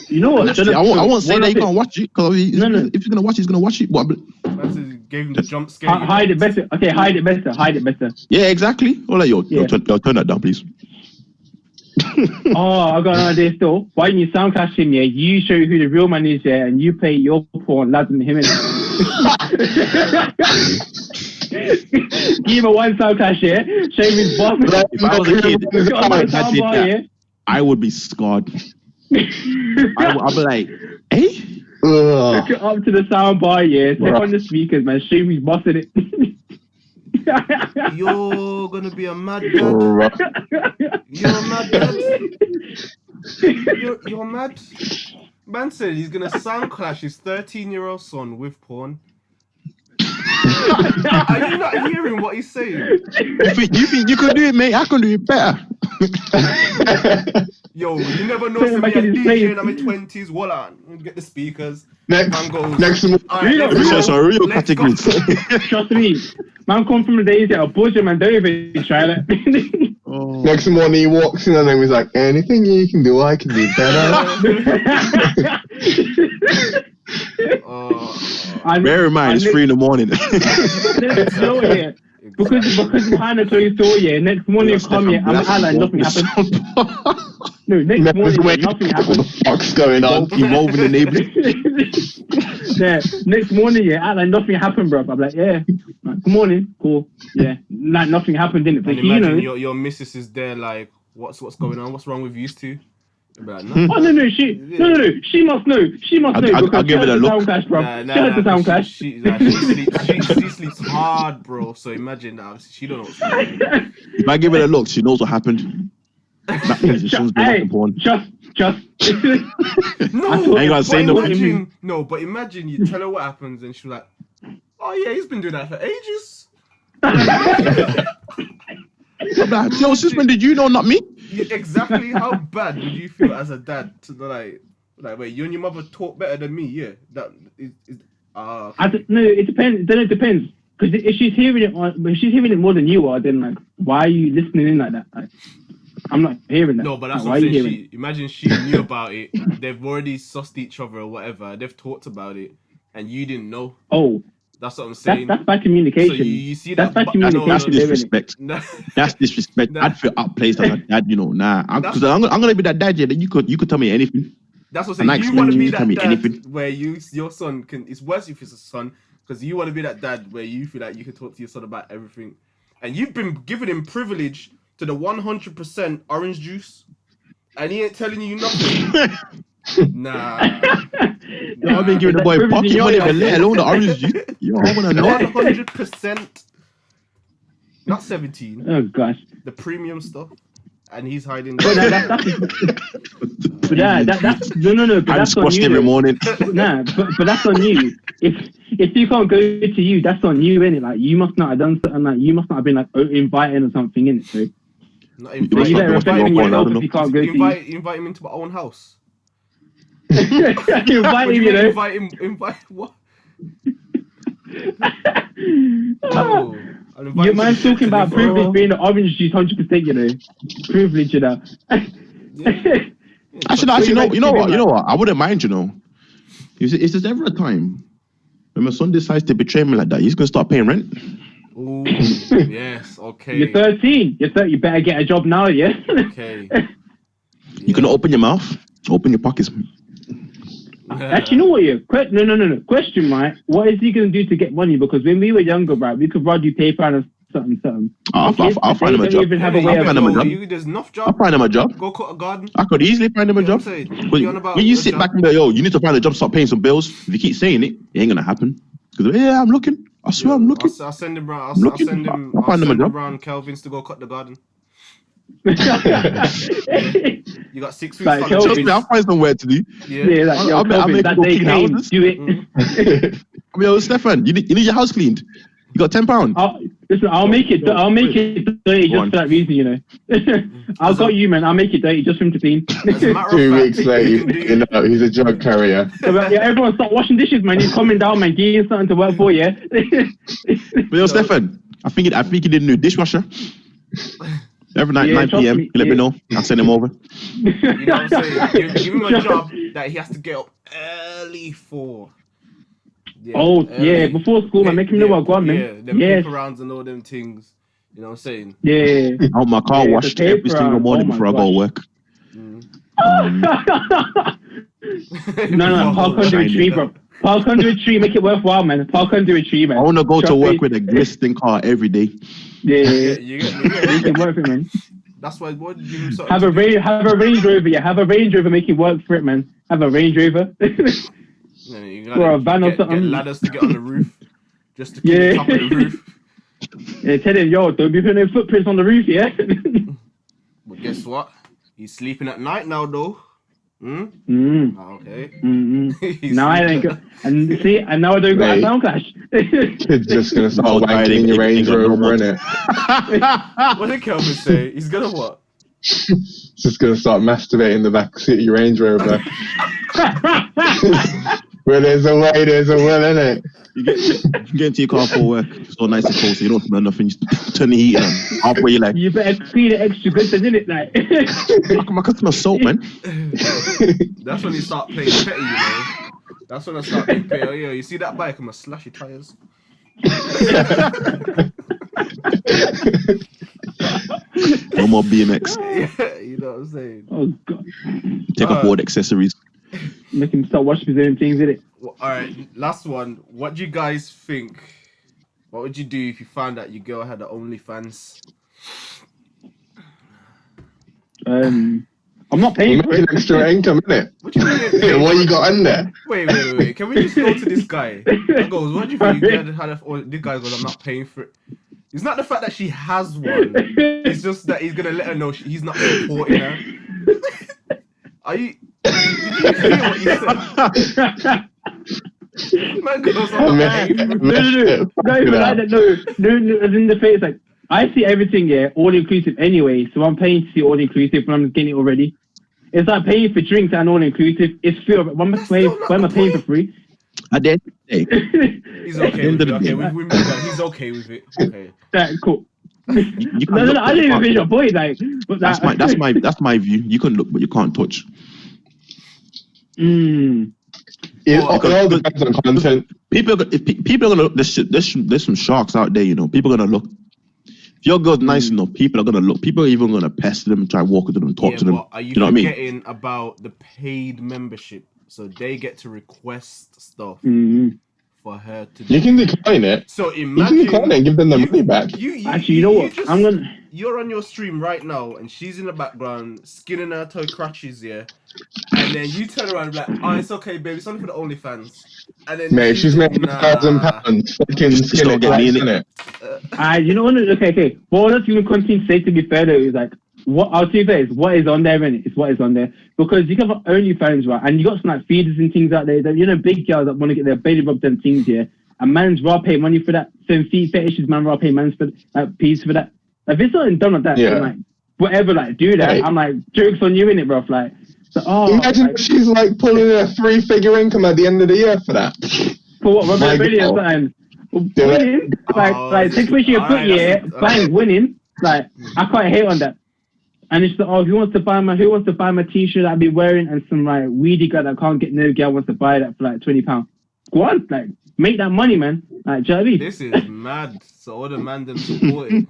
You know what? I won't say that he can't watch it, because if he's going to watch it, he's going to watch it. But gave him the jump scare. Hide it better. Okay, hide it better. Yeah, exactly. Turn that down, please. I got an idea still. Why don't you sound clash him, yeah? You show who the real man is, yeah, and you play your porn, lads, and him in. Give him a one sound clash, yeah? Show him his boss. If I was a kid, I would be scarred. I'll be like, hey? Look it up to the sound bar, yeah? Step on the speakers, man. Show him his boss in it. You're gonna be a mad dad. You're a mad dad. You're mad. Man said he's gonna sound clash his 13-year-old son with porn. Are you not hearing what he's saying? You think you could do it, mate? I can do it better. Yo, you never know. So me a DJ in my 20s. Voila, get the speakers. Next real category. Trust me, man, come from the days that a bullshit man. Don't even try that. Next morning he walks in and then he's like, anything you can do, I can do better. Bear in mind, it's 3 in the morning. Because behind the closed door, next morning come here, I'm out like nothing happened. No, next morning nothing happened. What the fuck's going on? Evolving the neighborhood. Next morning, out like nothing happened, bro. I'm like, like, good morning, cool. Yeah, like nothing happened, didn't it? And imagine your missus is there, like, what's going on? What's wrong with you two? Like, no. Oh no, she must know. She must know. I'll give it a look. Clash, bro. She sleeps hard, bro. So imagine that. She don't know what's going on. If I give it a look, she knows what happened. That means the show's been born. Just. No, I ain't gonna say nothing. No, but imagine you tell her what happens and she's like, oh yeah, he's been doing that for ages. Yo, sister, did you know, not me? Yeah, exactly. How bad would you feel as a dad to like wait, you and your mother talk better than me? Yeah, that is. No, it depends. Then it depends. Because if she's hearing it more than you are, then like, why are you listening in like that? Like, I'm not hearing that. No, but that's like, what I'm saying. Imagine she knew about it. They've already sussed each other or whatever. They've talked about it, and you didn't know. Oh. That's what I'm saying. That's bad communication. So you see that's bad communication. That's disrespect. That's disrespect. I'd feel outplaced as a dad, you know. Because I'm gonna be that dad, yeah. That you could tell me anything. That's what I'm saying. You want to be that dad where your son can. It's worse if it's a son because you want to be that dad where you feel like you can talk to your son about everything, and you've been giving him privilege to the 100% orange juice, and he ain't telling you nothing. Nah. I've been giving the boy pocket money, but let alone the orange juice. Yo, I wanna know. 100%, not 17. Oh gosh. The premium stuff, and he's hiding. But that's no. But that's on you. Every morning. Nah, but that's on you. If you can't go to you, that's on you, innit? Like you must not have done something. Like you must not have been like inviting or something, innit? So not invite, you better reflect on yourself if you can't go to you. Invite him into my own house. Invite what? Oh, your man's talking about privilege being the orange juice 100%, you know. Privilege, you know. Actually, you know what? I wouldn't mind, you know. Is there ever a time when my son decides to betray me like that, he's gonna start paying rent? Ooh, yes, okay. You're 13. You better get a job now, yeah? Okay. You're gonna open your mouth, open your pockets. Actually, you know what? No. Question, right? What is he gonna do to get money? Because when we were younger, right, we could run you PayPal and something. I'll find him a job. There's enough job. I'll find him a job. Go cut a garden. I could easily find him a job. When you sit back and go, yo, you need to find a job, start paying some bills. If you keep saying it ain't gonna happen. Because I'm looking. I swear I'm looking. I'll send him around. I'll send him around Kelvin's to go cut the garden. You got 6 weeks. Like, I'll find somewhere to do. Yeah, like, I'll make that day clean. Do it. I mean, Stephane, you need your house cleaned. You got £10. Listen, I'll make it dirty just for that reason, you know. I'll got you, man. I'll make it dirty just for him to clean. 2 weeks later, he's a drug carrier. Yeah, everyone start washing dishes, man. He's coming down, man. Give him something to work for, yeah. But yo, Stephane, I think he did a new dishwasher. Every night, 9 p.m. You let me know. I'll send him over. You know what I'm saying? Give him a job that he has to get up early for. Yeah, before school, man. Make him know what I got, man. Yeah, paper rounds and all them things. You know what I'm saying? Yeah. I want my car washed every single morning before I go to work. No. Park under a tree, bro. Park under a tree. Make it worthwhile, man. Park under a tree, man. I want to go to work with a glistening car every day. Yeah. Make it work for it, man. That's why. What did you do? Have a Range Rover. Yeah, have a Range Rover. Make it work for it, man. Have a Range Rover. Or a van or something. Get ladders to get on the roof, just to keep the top of the roof. Yeah, tell him, yo, don't be putting no footprints on the roof, yeah. But guess what? He's sleeping at night now, though. Okay. Now I ain't got, and now I don't got a sound clash. Kid's just gonna start wanking in your Range Rover, innit? What did Kelvin say? He's gonna what? Just gonna start masturbating in the back seat of your Range Rover. Where there's a way, there's a will, innit? You get into your car for work, it's all nice and cold, so you don't smell nothing. You turn the heat on. Halfway, you're like, you better clean it extra good, isn't it? Like, my customer soap, man. That's when you start playing petty, you know. That's when I start being paid. Oh, yeah, you see that bike? I'm gonna slash your tires. No more BMX. Yeah, you know what I'm saying? Oh god. Take off all the accessories. Make him start watching his own things, innit? Well, all right, last one. What do you guys think? What would you do if you found out your girl had an OnlyFans? I'm not paying for Making it. extra income, innit? What do you mean? What you got in there? Wait. Can we just go to this guy? I goes, what do you think you get? This guy goes, I'm not paying for it. It's not the fact that she has one. It's just that he's gonna let her know he's not supporting her. Are you? Did you hear what he said? Man goes, I'm not paying for it. No, even like that. No, as in the face, like, I see everything, yeah, all-inclusive anyway, so I'm paying to see all-inclusive when I'm getting it already. It's like paying for drinks and all-inclusive. It's free. Why am I paying for free? At the end of the day, He's okay with it. Okay, we moved on. He's okay with it. Okay. That, cool. you can't No, look, I but you didn't even can't- finish your point, like. But that's my view. You can look, but you can't touch. It all depends on content. People are gonna look. There's some sharks out there, you know. People are gonna look. If your girl's nice enough, people are gonna look. People are even gonna pester them and try to walk with them and talk to them. But are you know what I mean? forgetting about the paid membership? So they get to request stuff for her to do. You can decline it. So You imagine can decline it and give them the money back. Actually, you know what? You're on your stream right now, and she's in the background skinning her toe crutches, yeah. And then you turn around and be like, "Oh, it's okay, baby. It's only for the OnlyFans." And then Mate, she's making £1,000. Fucking skin don't it, get me in isn't it. it? You know what? Okay. Well, let's even continue to say, to be fair though, is like, what I'll tell you fair is what is on there, innit? It's what is on there. Because you can have OnlyFans, right? And you got some like feeders and things out there that, you know, big girls that want to get their belly rubbed and things, yeah. And man's raw pay money for that. Same feet fetishes, man raw pay man's for peas for that. Like, if it's not done like that, Yeah. I'm like, whatever, like, do that. Hey. I'm like, jokes on you, innit, bruv? Like, so, Imagine like, if she's like pulling a 3-figure income at the end of the year for that. for what, My Robert Brilliant God. something. Do it. Winning, like, especially a good alright, year, that's- buying winning, like, I can't hate on that. And it's like, oh, who wants to buy my t-shirt that I've been wearing, and some like weedy guy that can't get no girl wants to buy that for like £20. Go on, like, make that money, man. Like, do you know what I mean? This is mad. So all the man them supporting.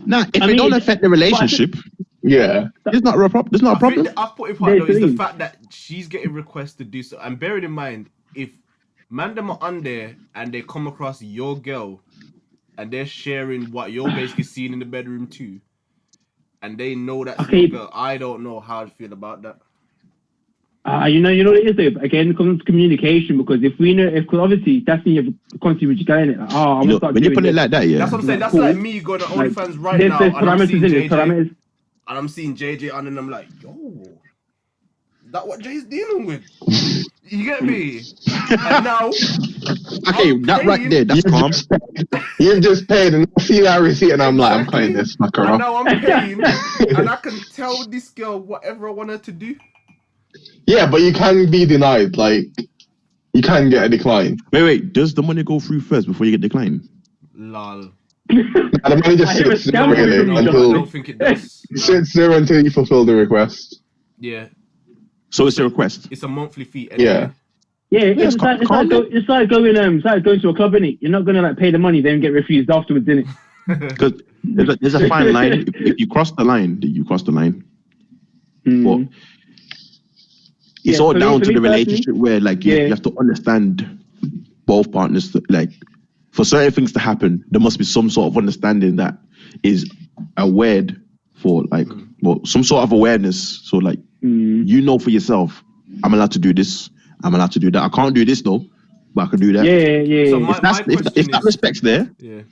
Nah, if I it mean, don't affect the relationship, Yeah. it's not a problem. There's not a problem. I've put it part though is the There's- fact that she's getting requests to do so. And bearing in mind, if man them are on there and they come across your girl and they're sharing what you're basically seeing in the bedroom too, and they know that's Okay. your girl, I don't know how I feel about that. You know what it is though? Again, it comes to communication, because because obviously that's when you have a constantly with your guy in it. Like, I'm You gonna know, start when you doing put it this. like that, yeah. That's what I'm saying. That's Cool. like me going to OnlyFans right There's now and I'm parameters seeing in it. JJ Parameters. and I'm seeing JJ on and I'm like, yo, that what Jay's dealing with? You get me? And now, Okay, I'm that right paying- there, that's calm. You've just paid and I see that receipt and I'm like, I'm paying this fucker and off. now I'm paying, and I can tell this girl whatever I want her to do. Yeah, but you can be denied. Like, you can get a decline. Wait, does the money go through first before you get declined? Lol. And the money just I hear a sits there scam really from you, I until don't think it does. it sits there until you fulfill the request. Yeah, So it's a request. it's a monthly fee. Yeah. Anyway. Yeah, it's it's like calm down. it's like going to a club, innit? You're not gonna like pay the money then get refused afterwards, innit? Because there's a fine line. If you cross the line, you cross the line. But it's Yeah, all for me- down for to me the personally, relationship where, like, you have to understand both partners. Like, for certain things to happen, there must be some sort of understanding that is aware for, like, well, some sort of awareness. So, like, you know for yourself, I'm allowed to do this. I'm allowed to do that. I can't do this though, but I can do that. Yeah. So If that is- respect's there, Yeah.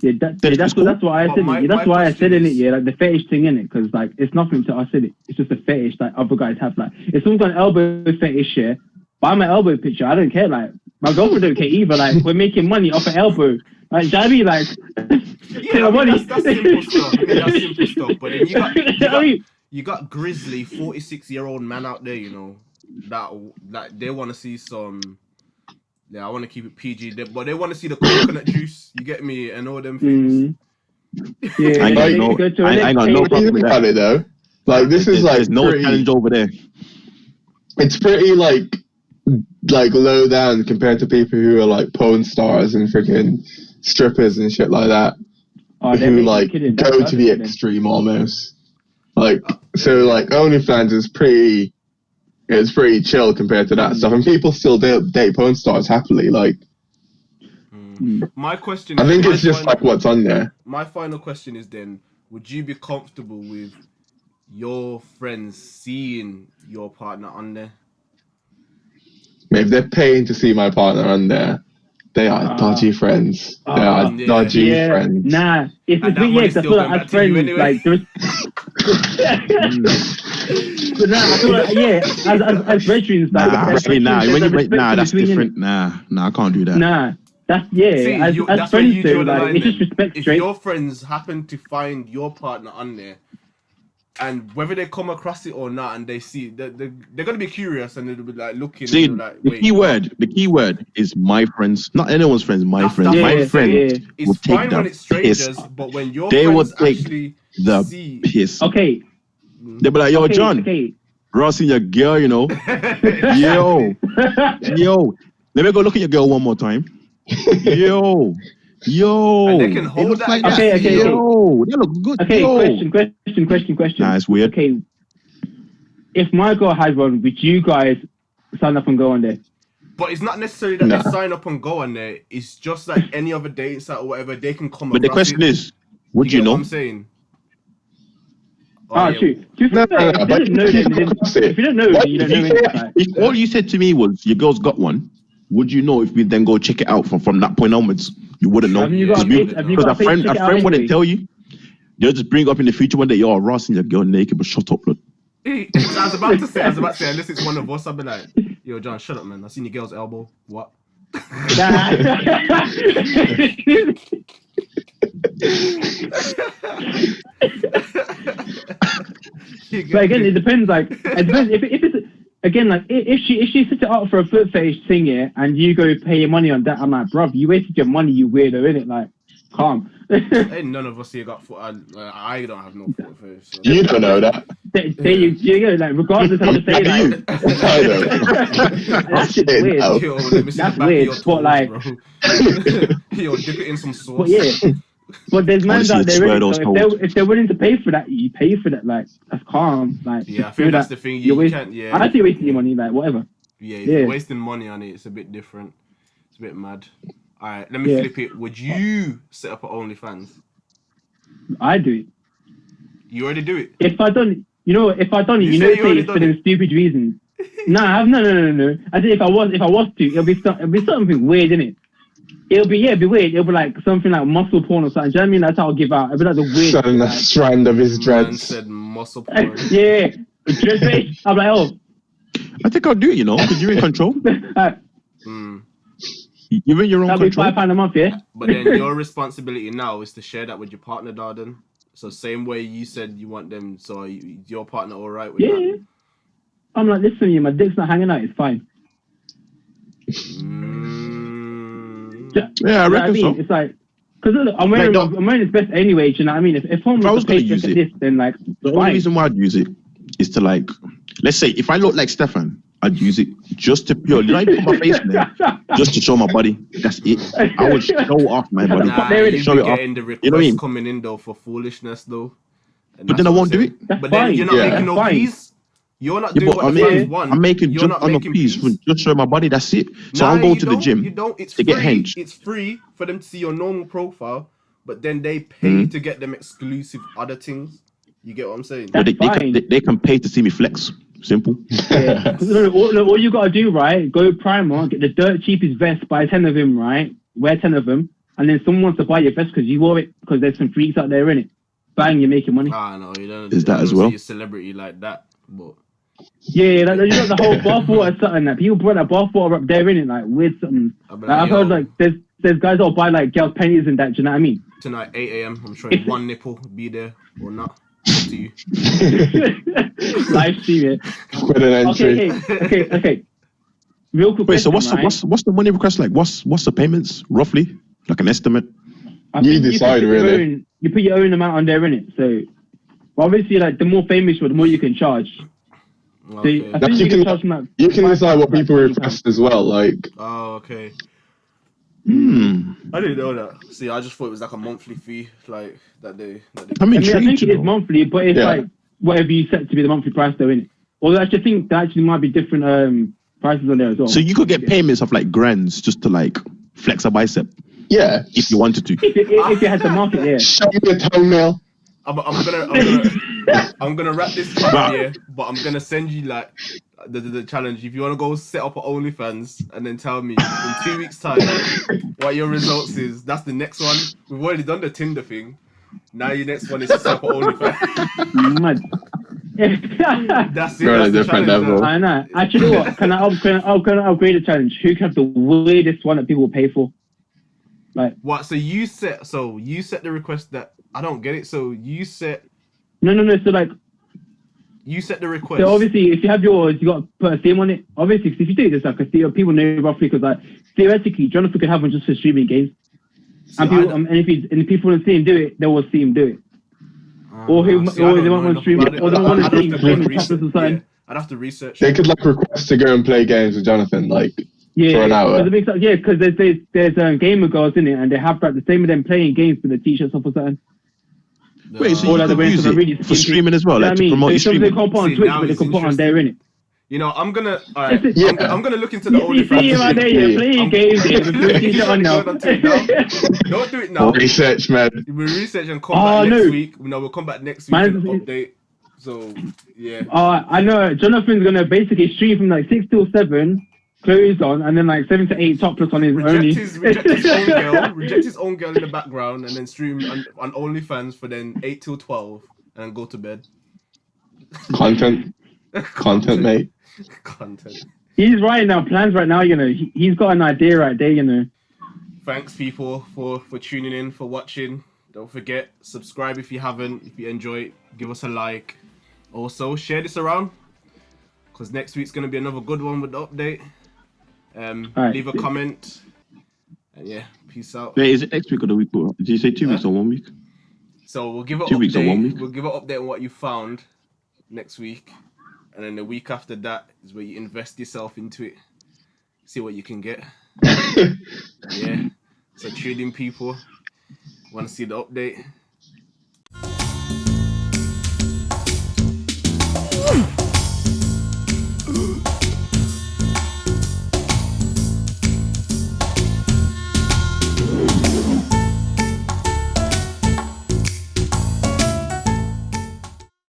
That's cool. what I But said. my That's why I question said in it, is- yeah, like the fetish thing in it, because like it's nothing to us in it. It's just a fetish like other guys have. Like if someone's got an elbow fetish, yeah, buy my elbow picture. I don't care. Like my girlfriend don't care either. Like we're making money off an elbow. Like Javi, like Yeah, I mean, that's simple stuff. That's simple stuff. But then you got grizzly 46-year-old man out there, you know, that they want to see some. Yeah, I want to keep it PG, but they want to see the coconut juice. You get me, and all them things. Yeah, I they got go to a I got no next problem Think with about that. it though. Like, this is like There's no pretty, challenge over there. it's pretty like like low down compared to people who are like porn stars and freaking strippers and shit like that, who like go to the extreme almost. Like so, like OnlyFans is pretty chill compared to that stuff, and people still date porn stars happily. Like, my question. I think it's just like what's on there. My final question is then: would you be comfortable with your friends seeing your partner on there? If they're paying to see my partner on there, they are dodgy friends. They are dodgy friends. Nah, it's I feel like as friends, anyway. Like there's. But nah, I feel like as veterans, like that's different. Nah, I can't do that. Nah, that's as friends, though, like it's just respect. If your friends happen to find your partner on there, and whether they come across it or not, and they see they're gonna be curious and they'll be like looking. See, and like, wait, the key word is my friends, not anyone's friends. My friends, my friends. It's fine when it's strangers, but when your friends will take the piss. Okay. They'll be like, yo, John, Ross, your girl, you know, yo, let me go look at your girl one more time, yo. And they can hold that. Like okay. Yo, they look good. Okay, yo. Question. Nah, it's weird. Okay, if my girl has one, would you guys sign up and go on there? But it's not necessarily that they sign up and go on there. It's just like any other dating site or whatever. They can come. But the question is, would you know? What I'm saying. True. If you don't know, you don't know. If all you said to me was your girl's got one, would you know if we then go check it out from that point onwards? You wouldn't know. Because a friend wouldn't tell you. They'll just bring up in the future one day, yo, Ross and your girl naked, but shut up, look. I was about to say, unless it's one of us, I'll be like, yo, John, shut up, man. I seen your girl's elbow. What? But again, it depends. Like, if it's again, like if she sets it up for a foot fetish thing, and you go pay your money on that, I'm like, bruv, you wasted your money, you weirdo, innit? Like, calm. Ain't none of us here got foot. I don't have no foot fetish. So. You don't know that. There you go. Like, regardless of how to say that. That shit's weird. Yo, let me see that's the back weird. of your But like, yo, dip it in some sauce. But yeah. But there's man out there, so if they're willing to pay for that, you pay for that. Like, that's calm. Like, yeah, I think that's the thing. You can't. Yeah, I see wasting your money. Like, whatever. Yeah, if you're wasting money on it, it's a bit different. It's a bit mad. All right, let me flip it. Would you set up an OnlyFans? I do it. You already do it. If I don't, it's for them stupid reasons. No. I think if I was to, it'll be something weird, innit? It'll be weird. It'll be like something like muscle porn or something. Do you know what I mean? That's how I'll give out. It'll be like the weird. Showing the strand of his dreads. Man said muscle porn. Yeah. Dread face. I'm like, oh. I think I'll do it, because you're in control. You're in your own control. That'll be £5 a month, yeah? But then your responsibility now is to share that with your partner, Darden. So same way you said you want them, so your partner all right with that? Yeah. I'm like, listen, my dick's not hanging out. It's fine. Yeah, I reckon so. It's like, because I'm wearing this vest anyway. Do you know what I mean? If I was going to use it, then like the only reason why I'd use it is to like, let's say if I look like Stephane, I'd use it just to purely not even put my face in there, just to show my body. That's it. I would show off my body. Show it off. The request, you know what I mean? Coming in though for foolishness though. But then I won't do it. But then you're not making no peace. You're not doing what the fans want. I'm making just on a piece for just show my body. That's it. So I'm going to the gym to get hinged. It's free for them to see your normal profile, but then they pay to get them exclusive other things. You get what I'm saying? They can pay to see me flex. Simple. Yeah. All you gotta do, right? Go Primark, get the dirt cheapest vest, buy 10 of them, right? Wear 10 of them, and then someone wants to buy your vest because you wore it because there's some freaks out there, innit? Bang, you're making money. No, you don't. Is that as well? See a celebrity like that, but. Yeah, like you got the whole bathwater something that people brought that bathwater up there, innit? Like weird something. I've heard like there's guys that'll buy like girls' panties and that. Do you know what I mean? Tonight 8 a.m. I'm sure one nipple be there or not. Up to you. Live stream it. With an entry. Okay. Real quick. Wait, so what's the money request like? What's the payments roughly? Like an estimate? You decide really. You put your own amount on there, innit? So obviously, like the more famous you are, the more you can charge. Okay. I think you can charge them like you can decide what people £5 request as well. Like, Oh, okay. Hmm. I didn't know that. See, I just thought it was like a monthly fee, like that they. I'm I intrigued. think it you is know. monthly, but it's Yeah. like whatever you set to be the monthly price, though, innit? Although I actually think there actually might be different prices on there as well. So you could get payments of like grands just to like flex a bicep yeah, if you wanted to. if you had the market, yeah. show me a toenail. I'm gonna wrap this up here, but I'm gonna send you like the challenge. If you wanna go set up an OnlyFans and then tell me in 2 weeks' time what your results is, that's the next one. We've already done the Tinder thing. Now your next one is to set up an OnlyFans. Mad. That's it. You're on That's a the different challenge. level. I know. Actually, what? Can I upgrade the challenge? Who can have the weirdest one that people will pay for? Like, What? So you set the request that I don't get it. So you set no. So like, the request. so obviously, if you have yours, you got to put a theme on it. Obviously, 'cause if you do this, like, people know roughly, because like theoretically, Jonathan could have one just for streaming games, and people, and if people want to see him do it, they will see him do it. Or they want one stream, or they want to stream tablets or something. I'd have to research. They could like request to go and play games with Jonathan, like Yeah, for an hour. Because there's gamer girls in it, and they have like the same with them playing games with the t-shirts off or something. Wait, so Or you like could the use way it for streaming as well, You know like what to I mean? promote your So they streaming. can't put on See, Twitch, now but they it's can put on there, innit? You know, I'm gonna. All right, Yeah. I'm gonna look into the You see him out there, you're playing games, with your t-shirt on now. Don't do it now. Research, man. We'll research and come back next no. week. No, we'll come back next week Man, and update. So yeah. I know. Jonathan's gonna basically stream from like 6 till 7, clothes on, and then like 7 to 8 topless on his only. Reject his own girl in the background, and then stream on OnlyFans for then 8 till 12, and then go to bed. Content, mate. Content. He's writing down plans right now. You know, he's got an idea right there. You know. Thanks, people, for tuning in, for watching. Don't forget, subscribe if you haven't. If you enjoy it, give us a like. Also, share this around, because next week's going to be another good one with the update. Right, leave a comment. And yeah, peace out. Wait, is it next week or the week? Did you say 2 weeks or 1 week? So we'll give it 2 weeks or 1 week? We'll give an update on what you found next week. And then the week after that is where you invest yourself into it. See what you can get. Yeah. So tune in, people. Want to see the update?